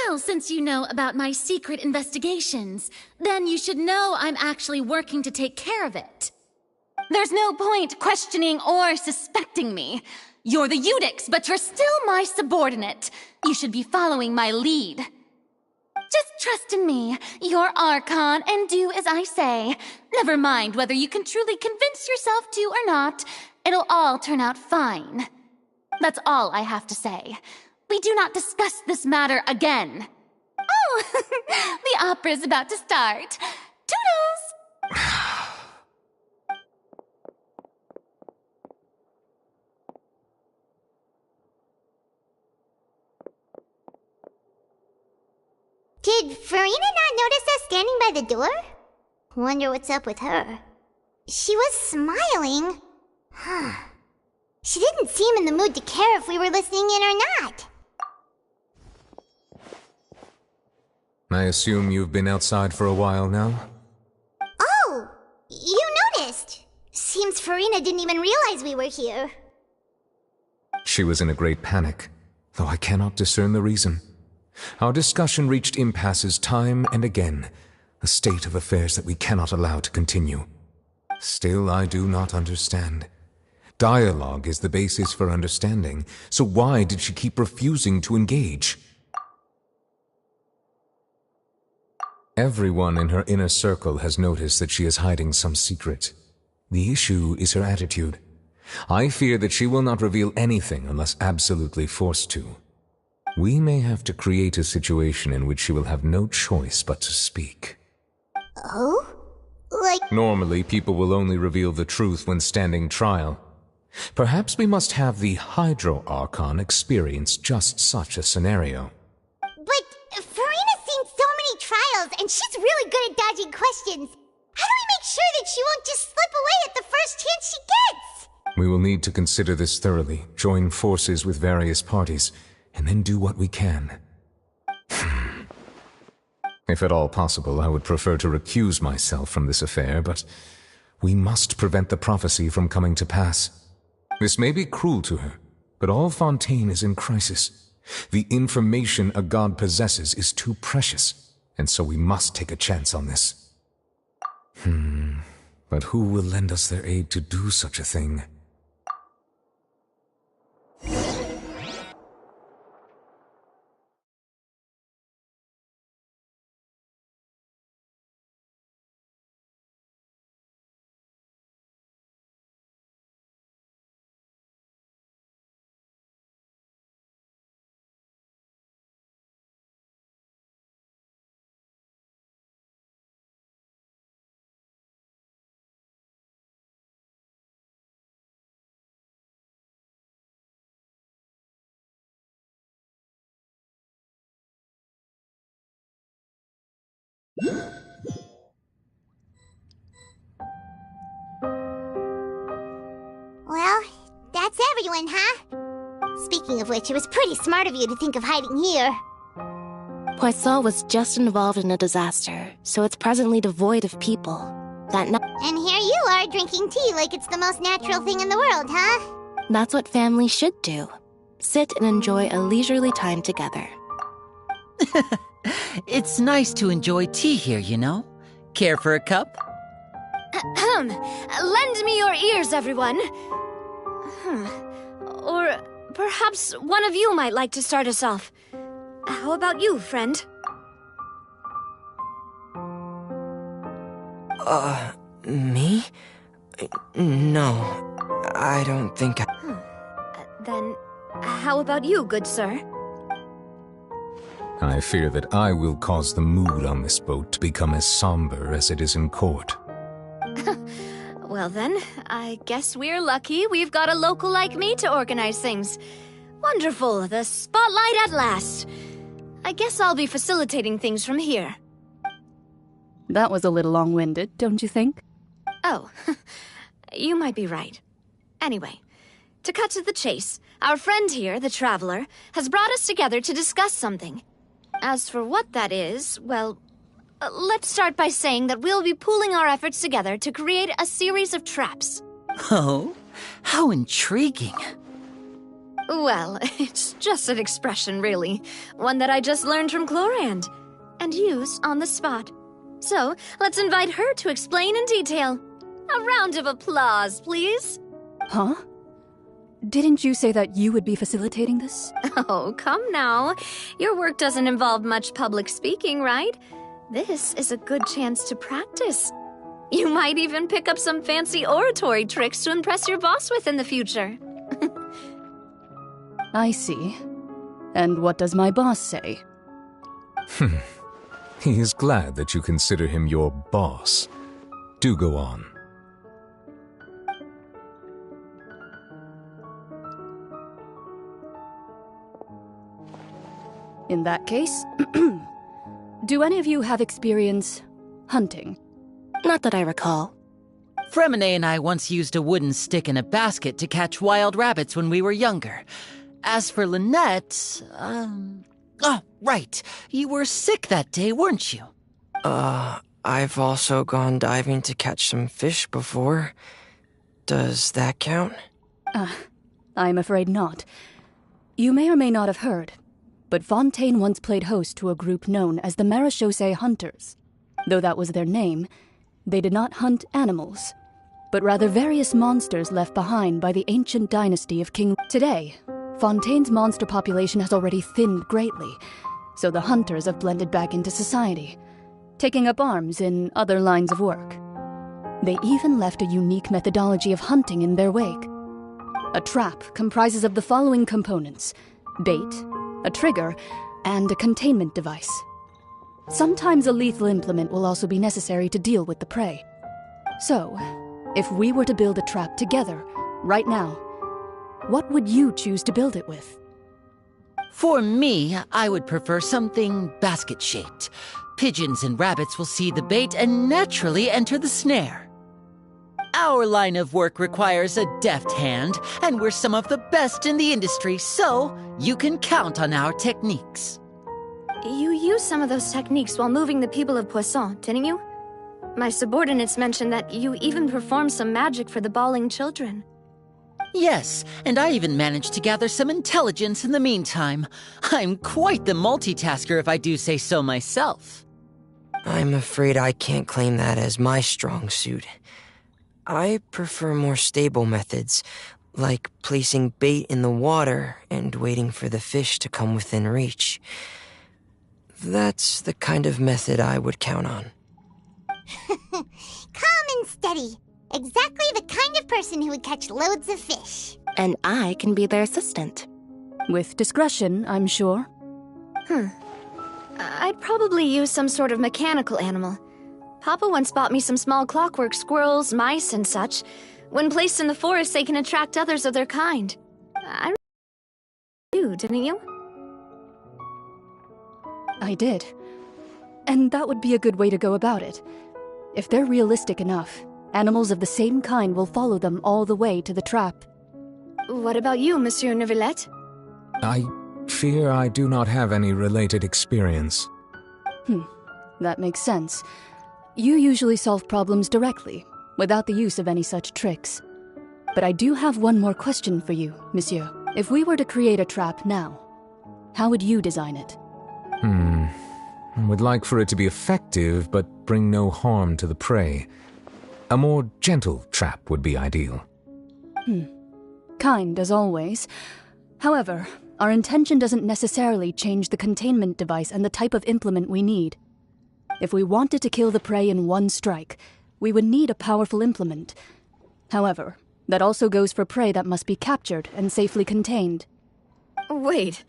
Well, since you know about my secret investigations, then you should know I'm actually working to take care of it. There's no point questioning or suspecting me. You're the Eudix, but you're still my subordinate. You should be following my lead. Just trust in me, your Archon, and do as I say. Never mind whether you can truly convince yourself to or not. It'll all turn out fine. That's all I have to say. We do not discuss this matter again. Oh, the opera's about to start. Toodles! Did Farina not notice us standing by the door? Wonder what's up with her. She was smiling. Huh. She didn't seem in the mood to care if we were listening in or not. I assume you've been outside for a while now? Oh! You noticed! Seems Farina didn't even realize we were here. She was in a great panic, though I cannot discern the reason. Our discussion reached impasses time and again, a state of affairs that we cannot allow to continue. Still, I do not understand. Dialogue is the basis for understanding, so why did she keep refusing to engage? Everyone in her inner circle has noticed that she is hiding some secret. The issue is her attitude. I fear that she will not reveal anything unless absolutely forced to. We may have to create a situation in which she will have no choice but to speak. Oh? Like... Normally, people will only reveal the truth when standing trial. Perhaps we must have the Hydro Archon experience just such a scenario. But Farina's seen so many trials, and she's really good at dodging questions. How do we make sure that she won't just slip away at the first chance she gets? We will need to consider this thoroughly, join forces with various parties, and then do what we can. If at all possible, I would prefer to recuse myself from this affair, but we must prevent the prophecy from coming to pass. This may be cruel to her, but all Fontaine is in crisis. The information a god possesses is too precious, and so we must take a chance on this. But who will lend us their aid to do such a thing? Well, that's everyone, huh? Speaking of which, it was pretty smart of you to think of hiding here. Poisson was just involved in a disaster, so it's presently devoid of people. And here you are drinking tea like it's the most natural thing in the world, huh? That's what families should do. Sit and enjoy a leisurely time together. It's nice to enjoy tea here, you know? Care for a cup? Lend me your ears, everyone. Or perhaps one of you might like to start us off. How about you, friend? Me? No, I don't think I... Then, how about you, good sir? I fear that I will cause the mood on this boat to become as somber as it is in court. Well then, I guess we're lucky we've got a local like me to organize things. Wonderful, the spotlight at last. I guess I'll be facilitating things from here. That was a little long-winded, don't you think? Oh, you might be right. Anyway, to cut to the chase, our friend here, the Traveler, has brought us together to discuss something. As for what that is, well, let's start by saying that we'll be pooling our efforts together to create a series of traps. Oh, how intriguing. Well, it's just an expression, really. One that I just learned from Chlorand, and used on the spot. So, let's invite her to explain in detail. A round of applause, please. Huh? Didn't you say that you would be facilitating this? Oh, come now. Your work doesn't involve much public speaking, right? This is a good chance to practice. You might even pick up some fancy oratory tricks to impress your boss with in the future. I see. And what does my boss say? He is glad that you consider him your boss. Do go on. In that case, do any of you have experience hunting? Not that I recall. Fremine and I once used a wooden stick in a basket to catch wild rabbits when we were younger. As for Lynette, oh, right. You were sick that day, weren't you? I've also gone diving to catch some fish before. Does that count? I'm afraid not. You may or may not have heard, but Fontaine once played host to a group known as the Marechaussee Hunters. Though that was their name, they did not hunt animals, but rather various monsters left behind by the ancient dynasty of King. Today, Fontaine's monster population has already thinned greatly, so the hunters have blended back into society, taking up arms in other lines of work. They even left a unique methodology of hunting in their wake. A trap comprises of the following components: bait, a trigger, and a containment device. Sometimes a lethal implement will also be necessary to deal with the prey. So, if we were to build a trap together, right now, what would you choose to build it with? For me, I would prefer something basket-shaped. Pigeons and rabbits will see the bait and naturally enter the snare. Our line of work requires a deft hand, and we're some of the best in the industry, so you can count on our techniques. You used some of those techniques while moving the people of Poisson, didn't you? My subordinates mentioned that you even performed some magic for the bawling children. Yes, and I even managed to gather some intelligence in the meantime. I'm quite the multitasker if I do say so myself. I'm afraid I can't claim that as my strong suit. I prefer more stable methods, like placing bait in the water and waiting for the fish to come within reach. That's the kind of method I would count on. Calm and steady. Exactly the kind of person who would catch loads of fish. And I can be their assistant. With discretion, I'm sure. I'd probably use some sort of mechanical animal. Papa once bought me some small clockwork squirrels, mice, and such. When placed in the forest, they can attract others of their kind. I you, didn't you? I did. And that would be a good way to go about it. If they're realistic enough, animals of the same kind will follow them all the way to the trap. What about you, Monsieur Neuvillette? I fear I do not have any related experience. That makes sense. You usually solve problems directly, without the use of any such tricks. But I do have one more question for you, Monsieur. If we were to create a trap now, how would you design it? I would like for it to be effective, but bring no harm to the prey. A more gentle trap would be ideal. Kind, as always. However, our intention doesn't necessarily change the containment device and the type of implement we need. If we wanted to kill the prey in one strike, we would need a powerful implement. However, that also goes for prey that must be captured and safely contained. Wait,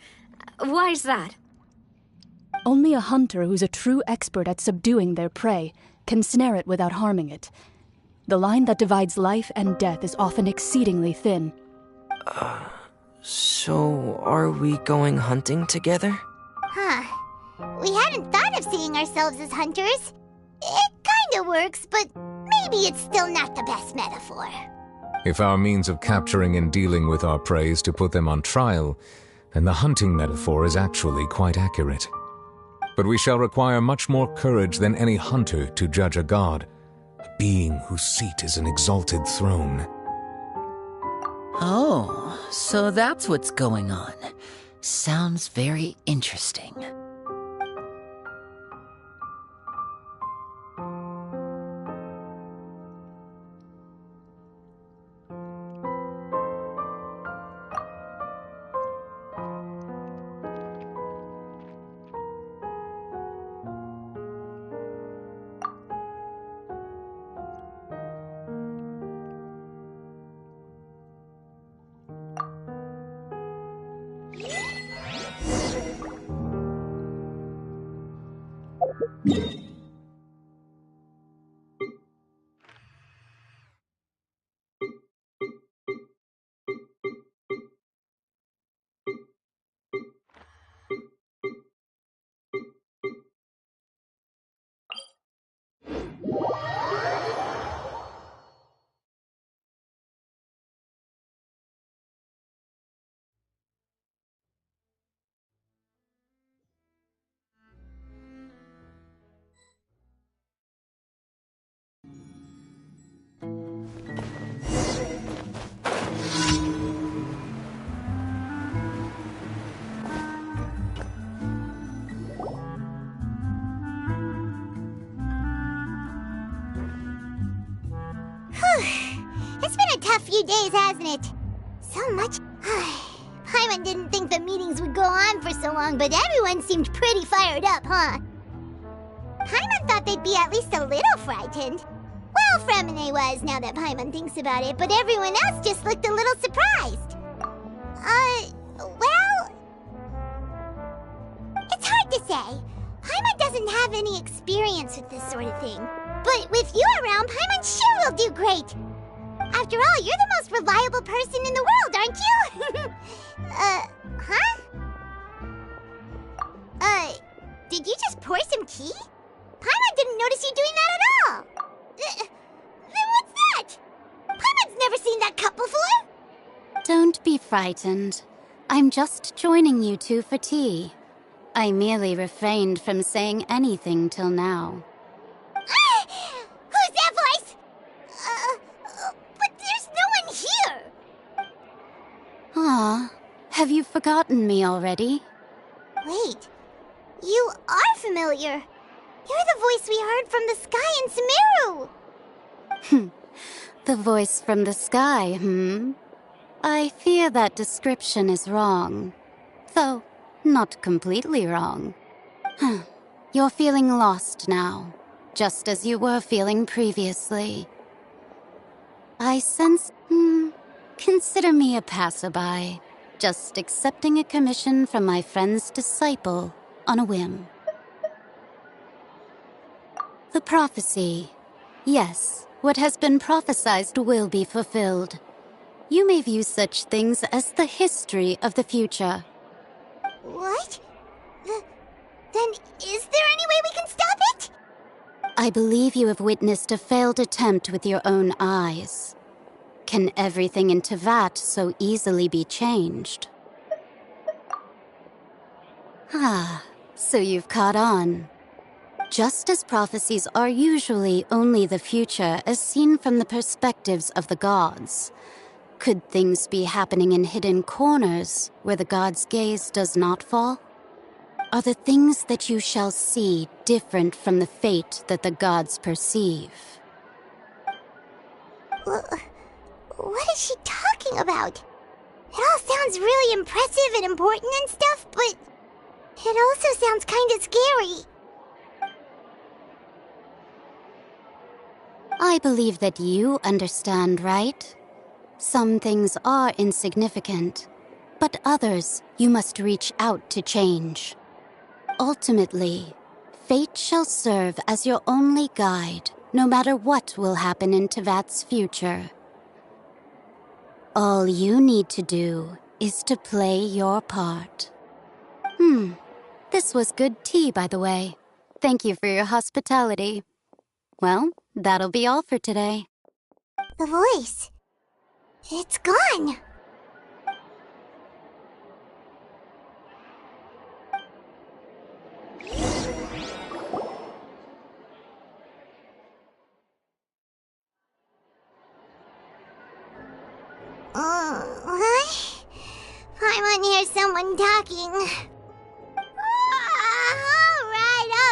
why's that? Only a hunter who's a true expert at subduing their prey can snare it without harming it. The line that divides life and death is often exceedingly thin. So are we going hunting together? We hadn't thought of seeing ourselves as hunters. It kinda works, but maybe it's still not the best metaphor. If our means of capturing and dealing with our prey is to put them on trial, then the hunting metaphor is actually quite accurate. But we shall require much more courage than any hunter to judge a god, a being whose seat is an exalted throne. Oh, so that's what's going on. Sounds very interesting. It's been a tough few days, hasn't it? So much. Paimon didn't think the meetings would go on for so long, but everyone seemed pretty fired up, huh? Paimon thought they'd be at least a little frightened. Well, Fremine was, now that Paimon thinks about it, but everyone else just looked a little surprised. Well... It's hard to say. Paimon doesn't have any experience with this sort of thing. But with you around, Paimon sure will do great. After all, you're the most reliable person in the world, aren't you? Huh? Did you just pour some tea? Paimon didn't notice you doing that at all. Then what's that? Paimon's never seen that cup before. Don't be frightened. I'm just joining you two for tea. I merely refrained from saying anything till now. Who's that voice? But there's no one here. Ah, have you forgotten me already? Wait, you are familiar. You're the voice we heard from the sky in Sumeru. The voice from the sky, I fear that description is wrong. Though, not completely wrong. You're feeling lost now, just as you were feeling previously. I sense... consider me a passerby, just accepting a commission from my friend's disciple on a whim. The prophecy. Yes, what has been prophesied will be fulfilled. You may view such things as the history of the future. What? Then is there any way we can stop it? I believe you have witnessed a failed attempt with your own eyes. Can everything in Teyvat so easily be changed? So you've caught on. Just as prophecies are usually only the future as seen from the perspectives of the gods, could things be happening in hidden corners where the gods' gaze does not fall? Are the things that you shall see different from the fate that the gods perceive? What is she talking about? It all sounds really impressive and important and stuff, but it also sounds kind of scary. I believe that you understand, right? Some things are insignificant, but others you must reach out to change. Ultimately, fate shall serve as your only guide, no matter what will happen in Teyvat's future. All you need to do is to play your part. This was good tea, by the way. Thank you for your hospitality. Well, that'll be all for today. The voice. It's gone. What? I want to hear someone talking.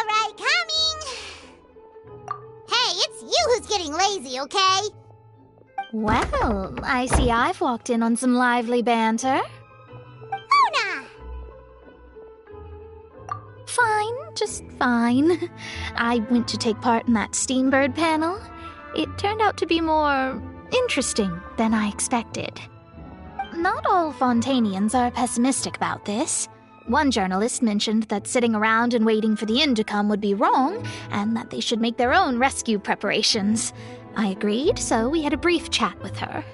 Alright, coming! Hey, it's you who's getting lazy, okay? Well, I see I've walked in on some lively banter. Luna! Fine, just fine. I went to take part in that Steambird panel. It turned out to be more interesting than I expected. Not all Fontainians are pessimistic about this. One journalist mentioned that sitting around and waiting for the end to come would be wrong, and that they should make their own rescue preparations. I agreed, so we had a brief chat with her.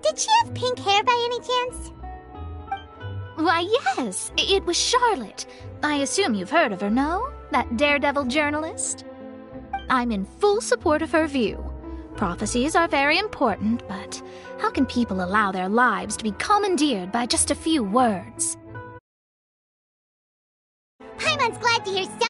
Did she have pink hair by any chance? Why, yes, it was Charlotte. I assume you've heard of her, no? That daredevil journalist? I'm in full support of her view. Prophecies are very important, but how can people allow their lives to be commandeered by just a few words? Paimon's glad to hear so.